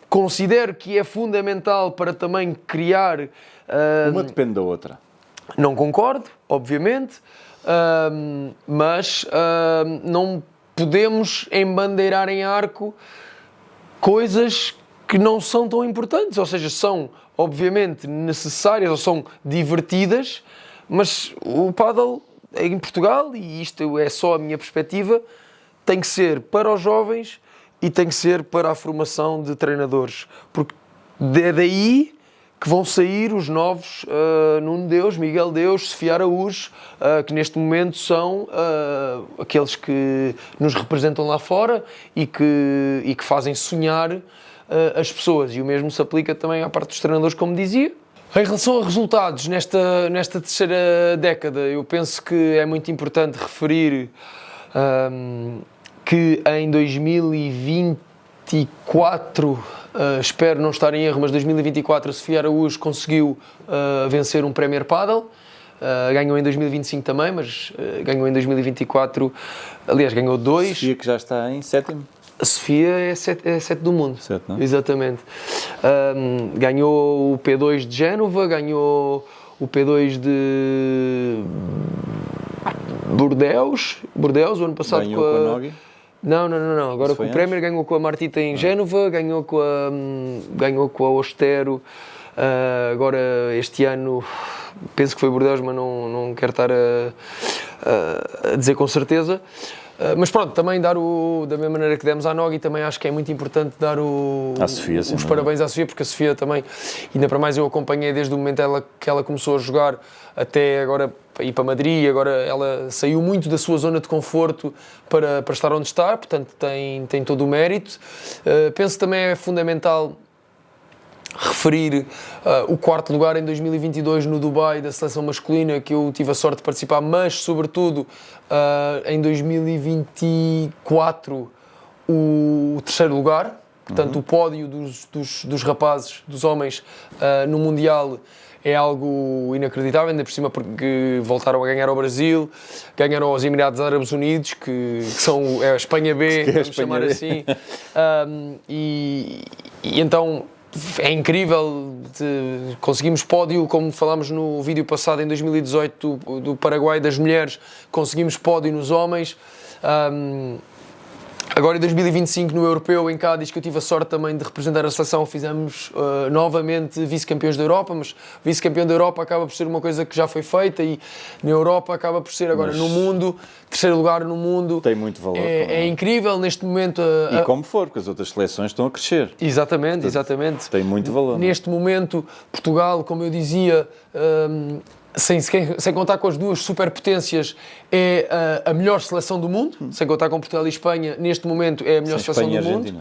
Considero que é fundamental para também criar... Uma depende da outra. Não concordo, obviamente, mas não podemos embandeirar em arco coisas que não são tão importantes, ou seja, são obviamente necessárias ou são divertidas, mas o pádel em Portugal, e isto é só a minha perspectiva, tem que ser para os jovens e tem que ser para a formação de treinadores, porque é daí que vão sair os novos Nuno Deus, Miguel Deus, Sofia Araújo, que neste momento são aqueles que nos representam lá fora e que fazem sonhar as pessoas. E o mesmo se aplica também à parte dos treinadores, como dizia. Em relação a resultados, nesta terceira década, eu penso que é muito importante referir que em 2024, espero não estar em erro, mas 2024 a Sofia Araújo conseguiu vencer um Premier Padel. Ganhou em 2025 também, mas ganhou em 2024, aliás, ganhou 2. Sofia, que já está em 7º. A Sofia é 7 do mundo. 7, não? Exatamente. Ganhou o P2 de Génova, ganhou o P2 de Bordeaux, o ano passado. Ganhou com a Nogi? Não. Agora com o Premier, ganhou com a Martita em Génova, ganhou com a Ostero. Agora, este ano, penso que foi Bordeaux, mas não quero estar a dizer com certeza. Mas pronto, também dar da mesma maneira que demos à Nogi, também acho que é muito importante dar à Sofia, os parabéns à Sofia, porque a Sofia também, ainda para mais eu acompanhei desde o momento que ela começou a jogar até agora ir para Madrid. Agora ela saiu muito da sua zona de conforto para estar onde está, portanto tem todo o mérito. Penso que também é fundamental referir o 4º lugar em 2022 no Dubai da seleção masculina, que eu tive a sorte de participar, mas sobretudo em 2024 o 3º lugar, portanto o pódio dos rapazes, dos homens no Mundial é algo inacreditável, ainda por cima porque voltaram a ganhar ao Brasil, ganharam aos Emirados Árabes Unidos, que são a Espanha B, vamos chamar assim, e então é incrível, conseguimos pódio, como falámos no vídeo passado em 2018 do Paraguai das mulheres, conseguimos pódio nos homens. Agora em 2025 no Europeu em Cádiz, que eu tive a sorte também de representar a seleção, fizemos novamente vice-campeões da Europa, mas vice-campeão da Europa acaba por ser uma coisa que já foi feita, e na Europa acaba por ser agora no mundo, 3º lugar no mundo. Tem muito valor. É incrível neste momento. E como for, porque as outras seleções estão a crescer. Exatamente. Tem muito valor. Neste momento, Portugal, como eu dizia, sem contar com as duas superpotências, é a melhor seleção do mundo. Sem contar com Portugal e Espanha, neste momento é a melhor seleção do mundo.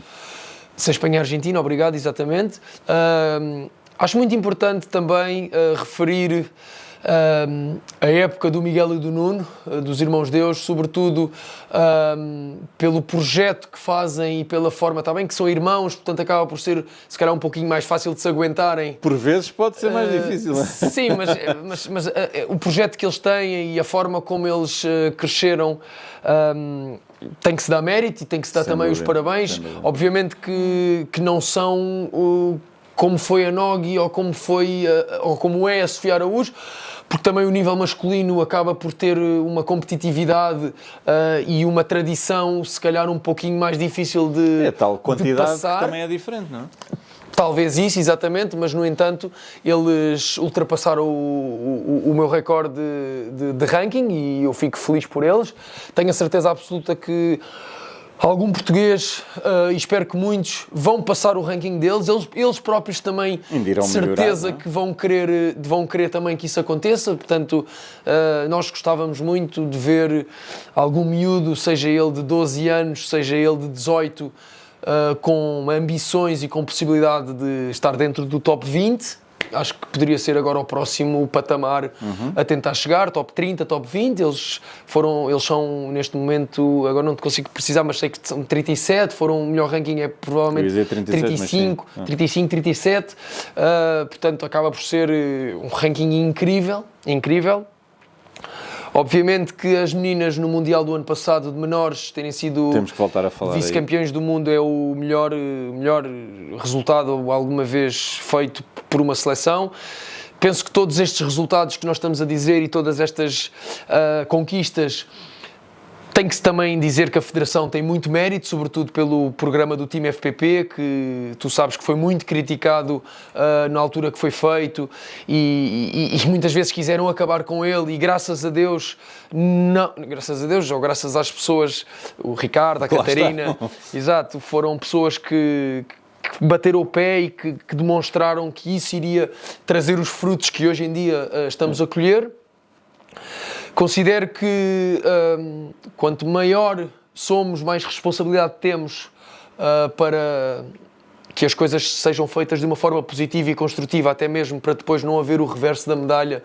Sem Espanha e Argentina, obrigado, exatamente. Acho muito importante também referir a época do Miguel e do Nuno, dos Irmãos Deus, sobretudo pelo projeto que fazem e pela forma, está bem que são irmãos, portanto acaba por ser se calhar um pouquinho mais fácil de se aguentarem. Por vezes pode ser mais difícil. Sim, mas o projeto que eles têm e a forma como eles cresceram tem que se dar mérito e tem que se dar também os parabéns. Obviamente que não são como foi a Nogi ou como é a Sofia Araújo, porque também o nível masculino acaba por ter uma competitividade e uma tradição se calhar um pouquinho mais difícil de tal quantidade de passar. Que também é diferente, não é? Talvez isso, exatamente, mas no entanto eles ultrapassaram o meu recorde de ranking e eu fico feliz por eles. Tenho a certeza absoluta que algum português, e espero que muitos, vão passar o ranking deles. Eles próprios também, de certeza, que vão querer também que isso aconteça. Portanto, nós gostávamos muito de ver algum miúdo, seja ele de 12 anos, seja ele de 18, com ambições e com possibilidade de estar dentro do top 20. Acho que poderia ser agora o próximo patamar a tentar chegar, top 30, top 20. Eles são neste momento, agora não te consigo precisar, mas sei que são 37, foram o melhor ranking é provavelmente 35, 37. Portanto, acaba por ser um ranking incrível. Obviamente que as meninas no Mundial do ano passado de menores terem sido vice-campeões do mundo é o melhor resultado alguma vez feito por uma seleção. Penso que todos estes resultados que nós estamos a dizer e todas estas conquistas, tem que-se também dizer que a Federação tem muito mérito, sobretudo pelo programa do Team FPP, que tu sabes que foi muito criticado na altura que foi feito e muitas vezes quiseram acabar com ele e graças a Deus, ou graças às pessoas, o Ricardo, a Catarina, exato, foram pessoas que bateram o pé e que demonstraram que isso iria trazer os frutos que hoje em dia estamos a colher. Considero que quanto maior somos, mais responsabilidade temos para que as coisas sejam feitas de uma forma positiva e construtiva, até mesmo para depois não haver o reverso da medalha,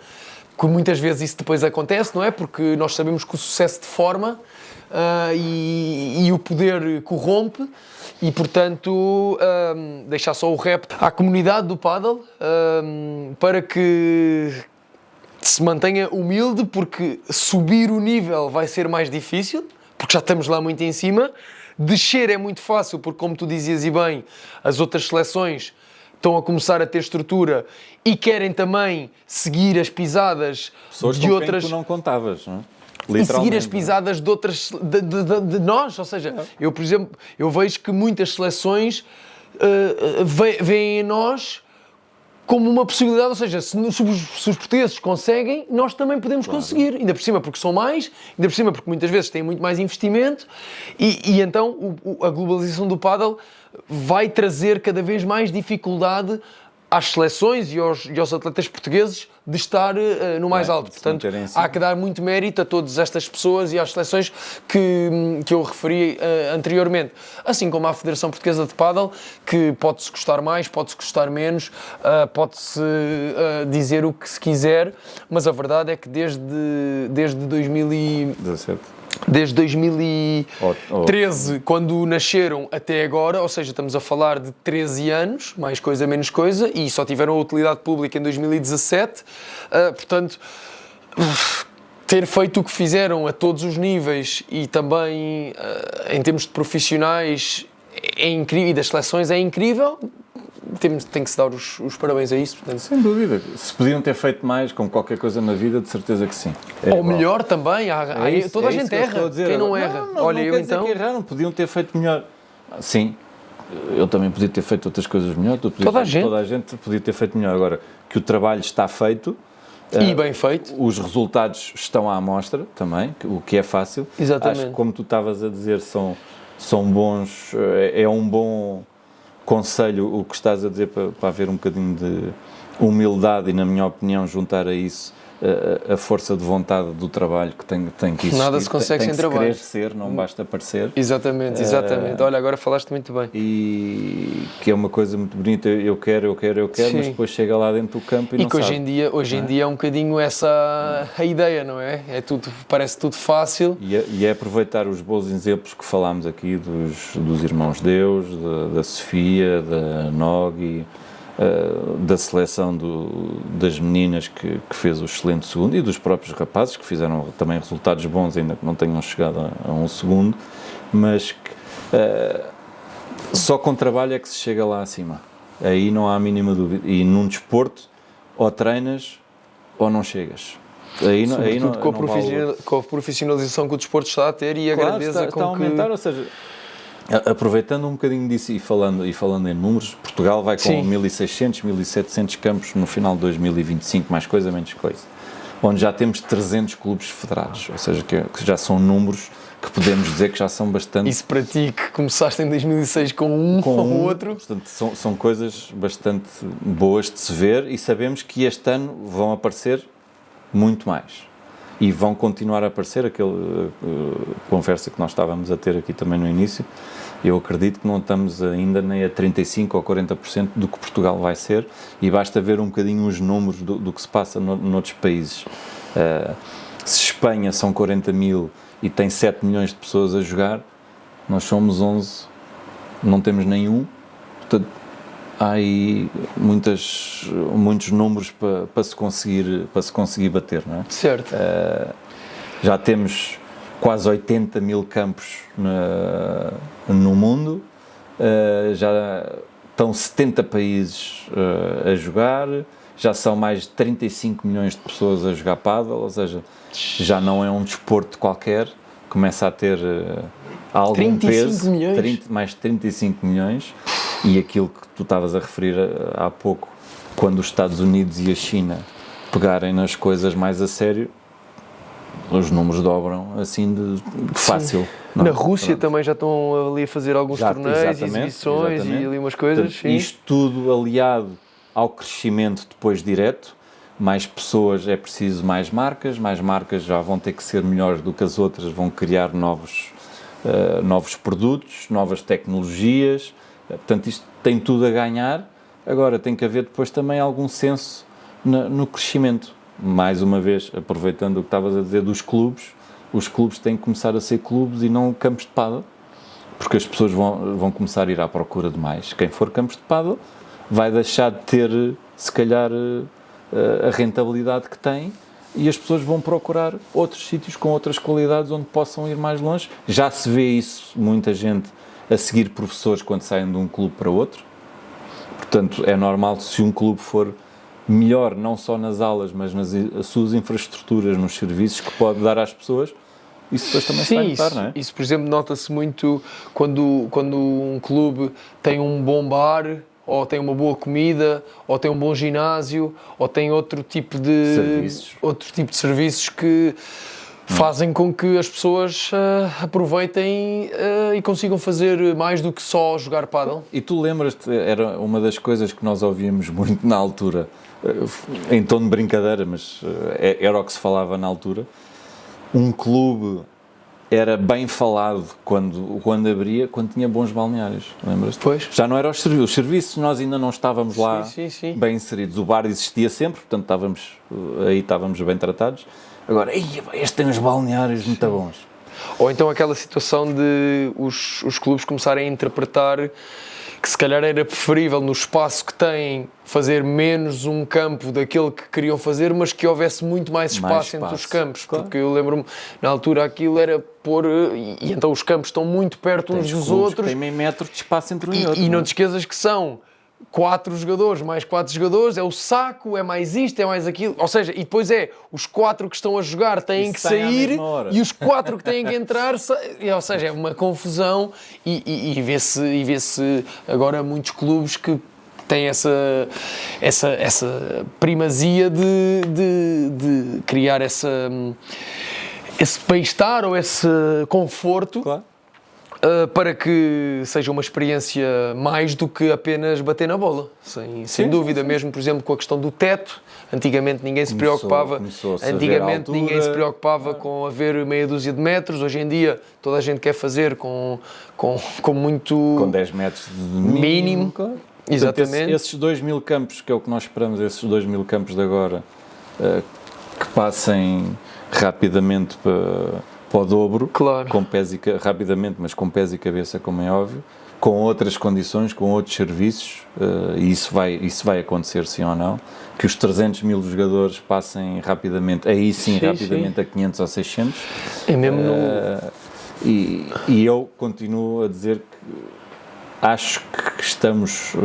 que muitas vezes isso depois acontece, não é? Porque nós sabemos que o sucesso deforma e o poder corrompe e, portanto, deixar só o repto à comunidade do paddle para que se mantenha humilde, porque subir o nível vai ser mais difícil, porque já estamos lá muito em cima. Descer é muito fácil, porque, como tu dizias e bem, as outras seleções estão a começar a ter estrutura e querem também seguir as pisadas de outras... Quem tu não contavas, não é? E seguir as pisadas de outras... de nós, ou seja, eu, por exemplo, eu vejo que muitas seleções veem em nós como uma possibilidade, ou seja, se os portugueses conseguem, nós também podemos conseguir, ainda por cima porque são mais, ainda por cima porque muitas vezes têm muito mais investimento e então a globalização do paddle vai trazer cada vez mais dificuldade às seleções e aos atletas portugueses de estar no mais alto. Portanto, há que dar muito mérito a todas estas pessoas e às seleções que eu referi anteriormente. Assim como à Federação Portuguesa de Paddle, que pode-se gostar mais, pode-se gostar menos, pode-se dizer o que se quiser, mas a verdade é que desde 2013, quando nasceram até agora, ou seja, estamos a falar de 13 anos, mais coisa, menos coisa, e só tiveram a utilidade pública em 2017, portanto, ter feito o que fizeram a todos os níveis e também em termos de profissionais é incrível, e das seleções é incrível. Tem que se dar os parabéns a isso. Portanto. Sem dúvida. Se podiam ter feito mais com qualquer coisa na vida, de certeza que sim. Ou melhor também. Toda a gente erra. Quem não erra? Olha, eu então... que erraram. Podiam ter feito melhor. Sim. Eu também podia ter feito outras coisas melhor. Toda a gente podia ter feito melhor. Agora, que o trabalho está feito... E bem feito. Os resultados estão à amostra também, o que é fácil. Exatamente. Acho que, como tu estavas a dizer, são bons... É um bom... conselho o que estás a dizer para haver um bocadinho de humildade e, na minha opinião, juntar a isso a força de vontade do trabalho que tem que existir. Nada se consegue sem trabalho. Querer ser, não basta parecer. Exatamente. Olha, agora falaste muito bem. E que é uma coisa muito bonita, eu quero, Sim. mas depois chega lá dentro do campo e não que sabe. hoje em dia é um bocadinho essa a ideia, não é? Parece tudo fácil. E é aproveitar os bons exemplos que falámos aqui dos Irmãos Deus, da Sofia, da Nogi, da seleção das meninas que fez o excelente segundo e dos próprios rapazes que fizeram também resultados bons, ainda que não tenham chegado a um segundo, mas só com trabalho é que se chega lá acima. Aí não há a mínima dúvida. E num desporto, ou treinas ou não chegas. Sobretudo com a profissionalização que o desporto está a ter e a grandeza está a aumentar, ou seja, aproveitando um bocadinho disso e falando em números, Portugal vai com 1.600, 1.700 campos no final de 2025, mais coisa, menos coisa, onde já temos 300 clubes federados, ou seja, que já são números que podemos dizer que já são bastante... Isso para ti, que começaste em 2006 com um, outro... Portanto, são coisas bastante boas de se ver e sabemos que este ano vão aparecer muito mais. E vão continuar a aparecer, aquela conversa que nós estávamos a ter aqui também no início. Eu acredito que não estamos ainda nem a 35% ou 40% do que Portugal vai ser, e basta ver um bocadinho os números do que se passa noutros países. Se Espanha são 40 mil e tem 7 milhões de pessoas a jogar, nós somos 11, não temos nenhum, portanto há aí muitos números para se conseguir bater, não é? Certo. Já temos quase 80 mil campos no mundo, já estão 70 países a jogar, já são mais de 35 milhões de pessoas a jogar pádel, ou seja, já não é um desporto qualquer, começa a ter algum peso, mais de 35 milhões, e aquilo que tu estavas a referir há pouco, quando os Estados Unidos e a China pegarem nas coisas mais a sério, os números dobram assim de fácil. Não? Na Rússia também já estão ali a fazer alguns torneios, exibições e ali umas coisas. Portanto, isto tudo aliado ao crescimento depois direto, mais pessoas é preciso mais marcas já vão ter que ser melhores do que as outras, vão criar novos produtos, novas tecnologias, portanto isto tem tudo a ganhar. Agora tem que haver depois também algum senso no crescimento. Mais uma vez, aproveitando o que estavas a dizer dos clubes, os clubes têm que começar a ser clubes e não campos de pádel, porque as pessoas vão começar a ir à procura de mais. Quem for campos de pádel vai deixar de ter, se calhar, a rentabilidade que tem, e as pessoas vão procurar outros sítios com outras qualidades onde possam ir mais longe. Já se vê isso, muita gente a seguir professores quando saem de um clube para outro. Portanto, é normal, se um clube for melhor, não só nas aulas, mas nas suas infraestruturas, nos serviços que pode dar às pessoas, isso depois também se vai notar, não é? Isso, por exemplo, nota-se muito quando um clube tem um bom bar, ou tem uma boa comida, ou tem um bom ginásio, ou tem outro tipo de serviços que fazem com que as pessoas aproveitem e consigam fazer mais do que só jogar pádel. E tu lembras-te, era uma das coisas que nós ouvíamos muito na altura, em tom de brincadeira, mas era o que se falava na altura. Um clube era bem falado quando abria, quando tinha bons balneários, lembras-te? Pois. Já não eram os serviços, nós ainda não estávamos lá sim. bem inseridos. O bar existia sempre, portanto estávamos bem tratados. Agora, este tem uns balneários muito bons. Ou então aquela situação de os clubes começarem a interpretar que se calhar era preferível no espaço que têm fazer menos um campo daquele que queriam fazer, mas que houvesse muito mais espaço entre os campos. Claro. Porque eu lembro-me, na altura aquilo era pôr... E então os campos estão muito perto uns dos outros. Tem meio metro de espaço entre um e outro. E não te esqueças que são 4 jogadores, mais 4 jogadores, é o saco, é mais isto, é mais aquilo, ou seja, e depois os 4 que estão a jogar têm que sair e os 4 que têm que entrar, ou seja, é uma confusão e vê-se agora muitos clubes que têm essa primazia de criar esse bem-estar ou esse conforto. Claro. para que seja uma experiência mais do que apenas bater na bola, sem dúvida. Mesmo, por exemplo, com a questão do teto, antigamente ninguém se preocupava, com haver meia dúzia de metros. Hoje em dia toda a gente quer fazer com muito... Com 10 metros de mínimo. Claro. Exatamente. Portanto, esses 2.000 campos, que é o que nós esperamos, esses 2.000 campos de agora, que passem rapidamente para o dobro, Claro. com pés rapidamente, mas com pés e cabeça, como é óbvio, com outras condições, com outros serviços, e isso vai acontecer, sim ou não, que os 300.000 jogadores passem rapidamente, aí sim, rapidamente, a 500 ou 600. É mesmo e eu continuo a dizer que acho que estamos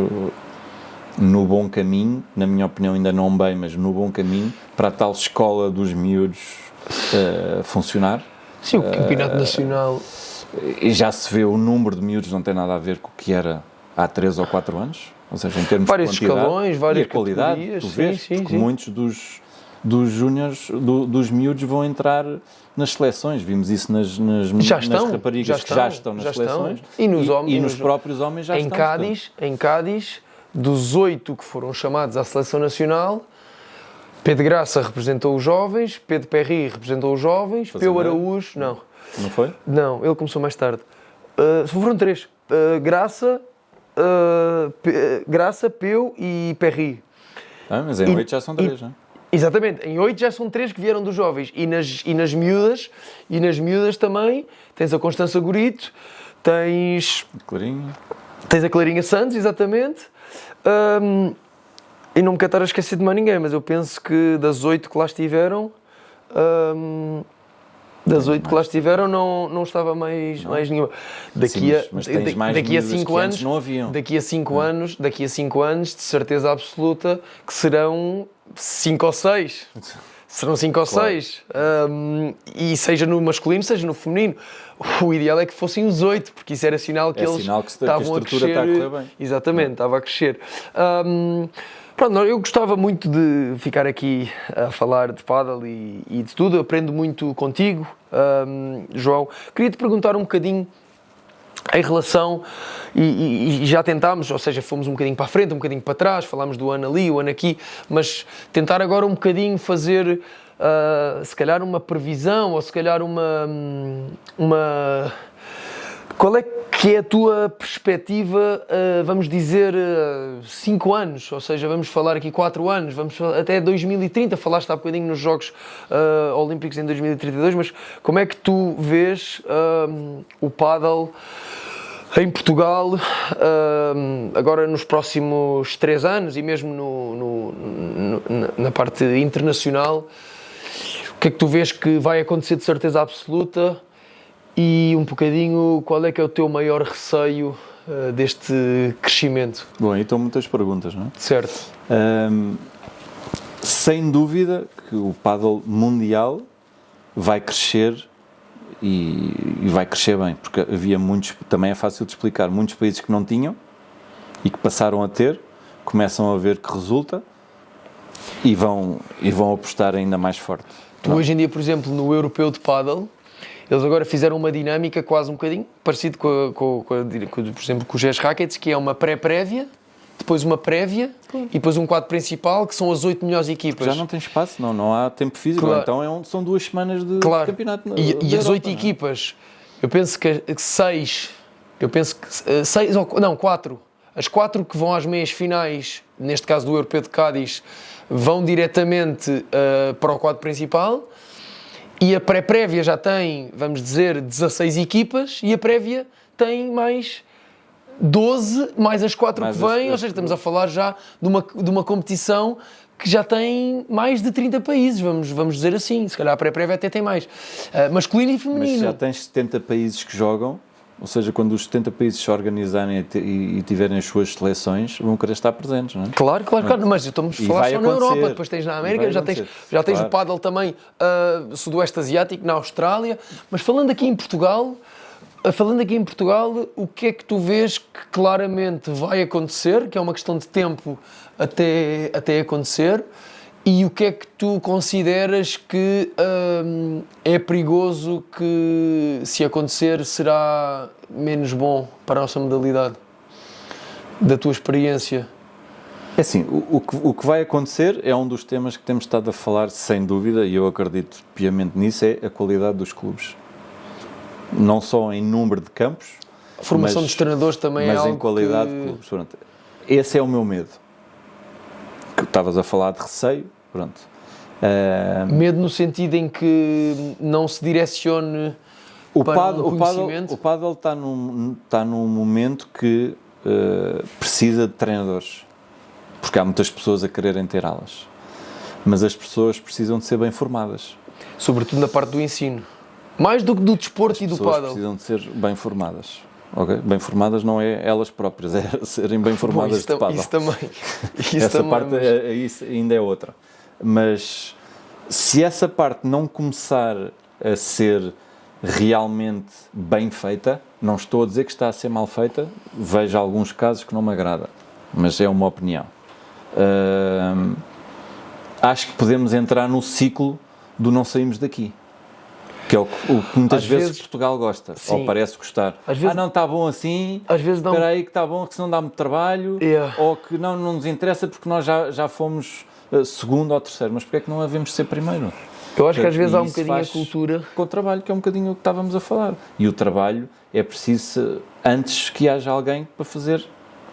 no bom caminho, na minha opinião ainda não bem, mas no bom caminho, para a tal escola dos miúdos funcionar. Sim, o campeonato nacional... E já se vê o número de miúdos não tem nada a ver com o que era há 3 ou 4 anos, ou seja, em termos vários de quantidade escalões, várias e a qualidade, categorias, tu vês, sim. muitos dos júniores, dos miúdos vão entrar nas seleções, vimos isso nas raparigas que já estão nas seleções e nos próprios homens já estão. Em Cádiz, dos 8 que foram chamados à seleção nacional, Pedro Graça representou os jovens, Pedro Perry representou os jovens, Peu Araújo, não. Não foi? Não, ele começou mais tarde. Foram 3. Graça, Peu e Perry. Mas em 8 já são 3, não é? Exatamente, em 8 já são 3 que vieram dos jovens. E nas miúdas também tens a Constança Gorito, tens a Clarinha Santos, exatamente. E não me quero estar a esquecer de mais ninguém, mas eu penso que das 8 que lá estiveram, não estava mais nenhuma. Daqui a 5 anos, não haviam. Daqui a 5 anos, de certeza absoluta que serão 5 ou 6. Serão 5 ou 6. E seja no masculino, seja no feminino. O ideal é que fossem os 8, porque isso era sinal que eles estavam a crescer. Está a correr bem. Exatamente, estava a crescer. Pronto, eu gostava muito de ficar aqui a falar de pádel e de tudo. Aprendo muito contigo, João. Queria-te perguntar um bocadinho em relação, e já tentámos, ou seja, fomos um bocadinho para a frente, um bocadinho para trás, falámos do ano ali, o ano aqui, mas tentar agora um bocadinho fazer, se calhar uma previsão, ou se calhar uma... Qual é que é a tua perspectiva, vamos dizer, 5 anos, ou seja, vamos falar aqui 4 anos, vamos até 2030, falaste há bocadinho nos Jogos Olímpicos em 2032, mas como é que tu vês o pádel em Portugal agora nos próximos 3 anos e mesmo na parte internacional? O que é que tu vês que vai acontecer de certeza absoluta? E um bocadinho, qual é que é o teu maior receio deste crescimento? Bom, aí estão muitas perguntas, não é? Certo. Sem dúvida que o pádel mundial vai crescer e vai crescer bem, porque havia muitos, também é fácil de explicar, muitos países que não tinham e que passaram a ter, começam a ver que resulta e vão apostar ainda mais forte. Tu hoje em dia, por exemplo, no europeu de pádel, eles agora fizeram uma dinâmica quase um bocadinho parecido por exemplo, com os GES Rackets, que é uma pré-prévia, depois uma prévia e depois um quadro principal, que são as 8 melhores equipas. Já não tem espaço, não há tempo físico, claro. Então são 2 semanas de campeonato. E as 8 equipas, eu penso que 4. As 4 que vão às meias finais, neste caso do Europeu de Cádiz, vão diretamente para o quadro principal. E a pré-prévia já tem, vamos dizer, 16 equipas e a prévia tem mais 12, mais as 4 que vêm, ou seja, estamos a falar já de uma competição que já tem mais de 30 países, vamos dizer assim, se calhar a pré-prévia até tem mais, masculino e feminino. Mas já tens 70 países que jogam, ou seja, quando os 70 países se organizarem e tiverem as suas seleções, vão querer estar presentes, não é? Claro, mas estamos a falar só na Europa, depois tens na América, já tens claro. O pádel também sudoeste asiático, na Austrália, mas falando aqui em Portugal, o que é que tu vês que claramente vai acontecer, que é uma questão de tempo até acontecer, E o que é que tu consideras que é perigoso que, se acontecer, será menos bom para a nossa modalidade? Da tua experiência? É assim, o que vai acontecer é um dos temas que temos estado a falar, sem dúvida, e eu acredito piamente nisso, é a qualidade dos clubes. Não só em número de campos, A formação dos treinadores também é algo mas em qualidade de clubes. Pronto. Esse é o meu medo. Que estavas a falar de receio, pronto. Medo no sentido em que não se direcione para um conhecimento? O pádel está num momento que precisa de treinadores. Porque há muitas pessoas a quererem ter aulas. Mas as pessoas precisam de ser bem formadas. Sobretudo na parte do ensino. Mais do que do desporto e do pádel. As pessoas precisam de ser bem formadas. Okay? Bem formadas não é elas próprias, é serem bem formadas de pádel. Isso também. Essa parte isso ainda é outra. Mas se essa parte não começar a ser realmente bem feita, não estou a dizer que está a ser mal feita, vejo alguns casos que não me agrada, mas é uma opinião. Acho que podemos entrar no ciclo do não saímos daqui, que é o que muitas vezes Portugal gosta, sim, ou parece gostar. Não, está bom assim, espera aí que está bom, que senão dá muito trabalho, ou que não nos interessa porque nós já fomos segundo ou terceiro, mas porque é que não havemos de ser primeiro? Eu acho que às vezes há um bocadinho a cultura... Com o trabalho, que é um bocadinho o que estávamos a falar. E o trabalho é preciso, antes que haja alguém para fazer,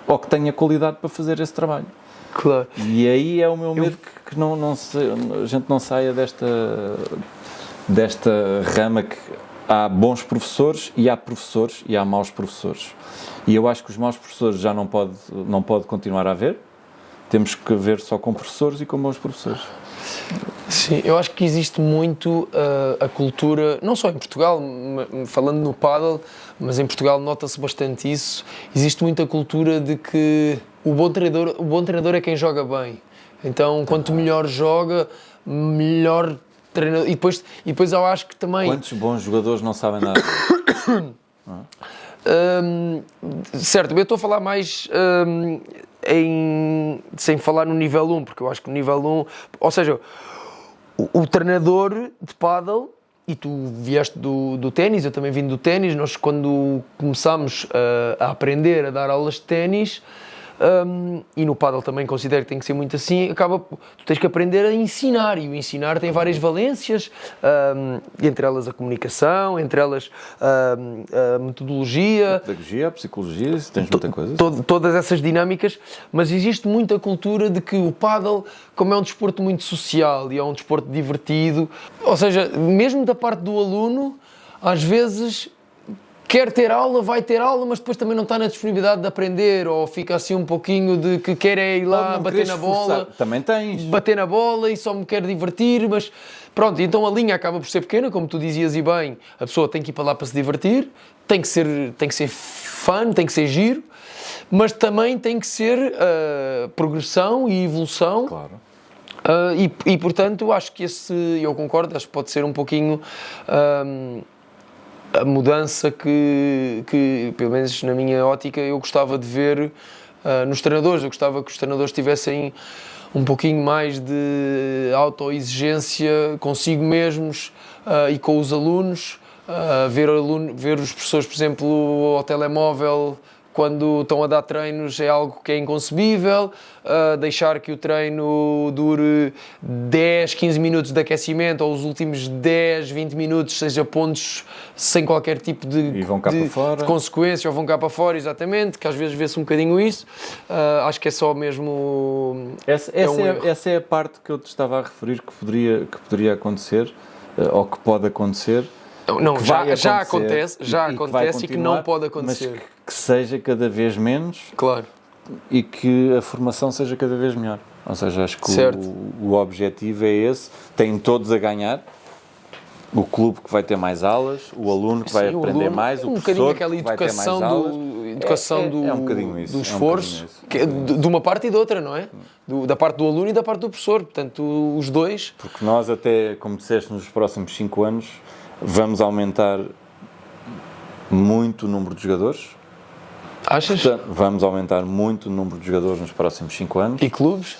ou que tenha qualidade para fazer esse trabalho. Claro. E aí é o meu medo que a gente não saia desta rama que há bons professores e há maus professores. E eu acho que os maus professores já não pode continuar a haver. Temos que ver só com professores e com bons professores. Sim, eu acho que existe muito a cultura, não só em Portugal, falando no pádel, mas em Portugal nota-se bastante isso. Existe muita cultura de que o bom treinador é quem joga bem. Então, quanto melhor joga, melhor treinador. E depois eu acho que também... Quantos bons jogadores não sabem nada? Certo, eu estou a falar mais sem falar no nível 1, porque eu acho que no nível 1, ou seja, o treinador de pádel, e tu vieste do ténis, eu também vim do ténis, nós quando começámos a aprender a dar aulas de ténis, e no pádel também considero que tem que ser muito assim, tu tens que aprender a ensinar, e o ensinar tem várias valências, entre elas a comunicação, entre elas a metodologia, a pedagogia, a psicologia, tens muita coisa. Todas essas dinâmicas, mas existe muita cultura de que o pádel, como é um desporto muito social e é um desporto divertido, ou seja, mesmo da parte do aluno, às vezes... quer ter aula, vai ter aula, mas depois também não está na disponibilidade de aprender, ou fica assim um pouquinho de que quer é ir lá, bater na bola. Também tens. Bater na bola e só me quer divertir, mas pronto, então a linha acaba por ser pequena, como tu dizias e bem, a pessoa tem que ir para lá para se divertir, tem que ser fun, tem que ser giro, mas também tem que ser progressão e evolução. Claro. E portanto, acho que eu concordo, acho que pode ser um pouquinho... a mudança que, pelo menos na minha ótica, eu gostava de ver nos treinadores. Eu gostava que os treinadores tivessem um pouquinho mais de autoexigência consigo mesmos e com os alunos. Ver os professores, por exemplo, ao telemóvel quando estão a dar treinos é algo que é inconcebível. Deixar que o treino dure 10, 15 minutos de aquecimento ou os últimos 10, 20 minutos seja pontos sem qualquer tipo de consequência, ou vão cá para fora, exatamente, que às vezes vê-se um bocadinho isso. Acho que é só mesmo... Essa é a parte que eu te estava a referir que poderia acontecer, ou que pode acontecer. Não, já acontece e que não pode acontecer. Mas que seja cada vez menos. Claro. E que a formação seja cada vez melhor. Ou seja, acho que o objetivo é esse. Têm todos a ganhar. O clube que vai ter mais aulas, o aluno que vai aprender mais, o professor que vai ter mais aulas. Educação do esforço, de uma parte e de outra, não é? Da parte do aluno e da parte do professor. Portanto, os dois. Porque nós até, como disseste, nos próximos 5 anos... vamos aumentar muito o número de jogadores. Achas? Portanto, vamos aumentar muito o número de jogadores nos próximos 5 anos. E clubes?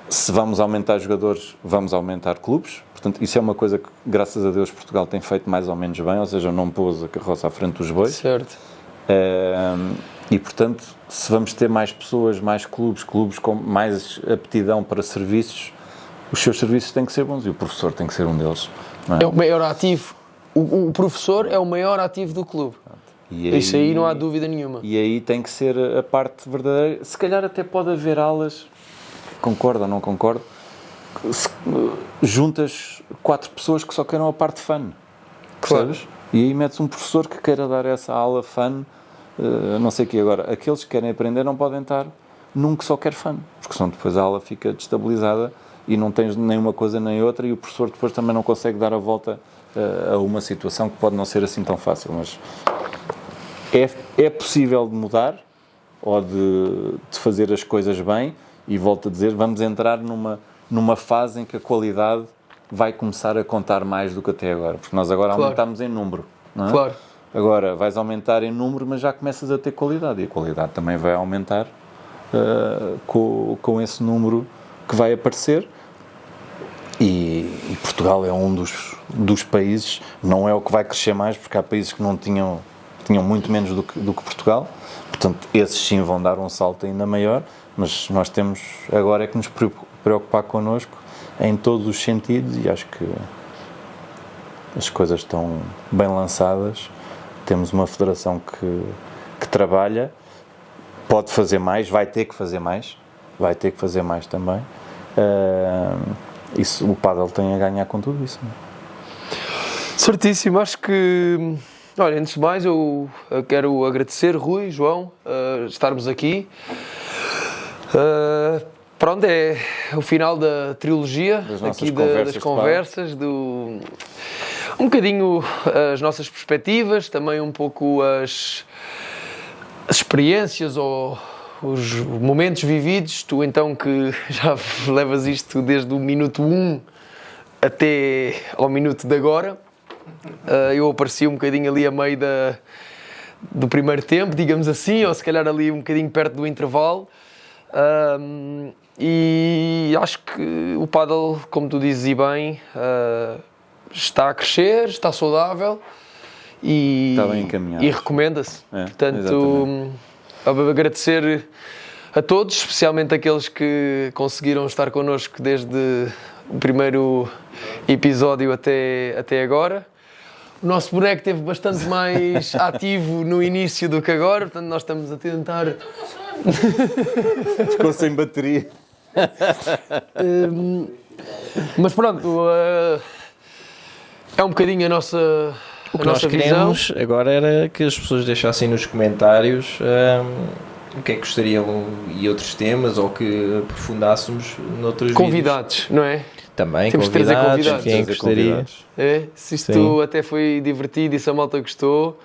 Se vamos aumentar jogadores, vamos aumentar clubes. Portanto, isso é uma coisa que, graças a Deus, Portugal tem feito mais ou menos bem, ou seja, não pôs a carroça à frente dos bois. Certo. E, portanto, se vamos ter mais pessoas, mais clubes com mais aptidão para serviços, os seus serviços têm que ser bons e o professor tem que ser um deles. Não é? É o maior ativo. O professor é o maior ativo do clube. Isso aí não há dúvida nenhuma. E aí tem que ser a parte verdadeira. Se calhar até pode haver alas, concordo ou não concordo, juntas 4 pessoas que só queiram a parte fun. Claro. Percebes? E aí metes um professor que queira dar essa aula fun, não sei o quê. Agora, aqueles que querem aprender não podem estar num que só quer fun, porque senão depois a aula fica destabilizada e não tens nem uma coisa nem outra e o professor depois também não consegue dar a volta a uma situação que pode não ser assim tão fácil. Mas é possível de mudar ou de fazer as coisas bem e volto a dizer, vamos entrar numa fase em que a qualidade vai começar a contar mais do que até agora, porque nós agora aumentamos em número, não é? Claro. Agora vais aumentar em número, mas já começas a ter qualidade e a qualidade também vai aumentar com esse número que vai aparecer. E Portugal é um dos países, não é o que vai crescer mais, porque há países que não tinham muito menos do que Portugal, portanto esses sim vão dar um salto ainda maior, mas nós temos agora é que nos preocupar connosco em todos os sentidos e acho que as coisas estão bem lançadas, temos uma federação que trabalha, pode fazer mais, vai ter que fazer mais também. Isso, o pádel tem a ganhar com tudo isso. Não é? Certíssimo, acho que, olha, antes de mais eu quero agradecer Rui, João, estarmos aqui. Pronto, é o final da trilogia aqui das conversas, um bocadinho as nossas perspectivas, também um pouco as experiências ou os momentos vividos. Tu então que já levas isto desde o minuto 1 até ao minuto de agora, eu apareci um bocadinho ali a meio do primeiro tempo, digamos assim, ou se calhar ali um bocadinho perto do intervalo. E acho que o pádel, como tu dizes e bem, está a crescer, está saudável e, está bem encaminhado. E recomenda-se. Portanto, exatamente. Agradecer a todos, especialmente aqueles que conseguiram estar connosco desde o primeiro episódio até agora. O nosso boneco esteve bastante mais ativo no início do que agora, portanto nós estamos a tentar... Ficou sem bateria. Mas pronto, é um bocadinho a nossa visão. O que nós queremos agora era que as pessoas deixassem nos comentários o que é que gostariam e outros temas, ou que aprofundássemos noutros convidados, vídeos. não é? Também temos de trazer convidados. Quem é que gostaria? Se isto até foi divertido e se a malta gostou,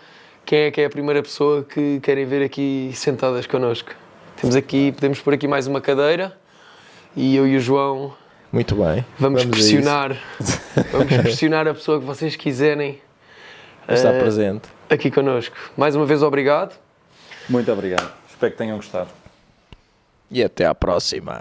quem é a primeira pessoa que querem ver aqui sentadas connosco? Podemos pôr aqui mais uma cadeira e eu e o João muito bem. Vamos pressionar a pessoa que vocês quiserem estar presente aqui connosco. Mais uma vez, obrigado. Muito obrigado. Espero que tenham gostado. E até à próxima.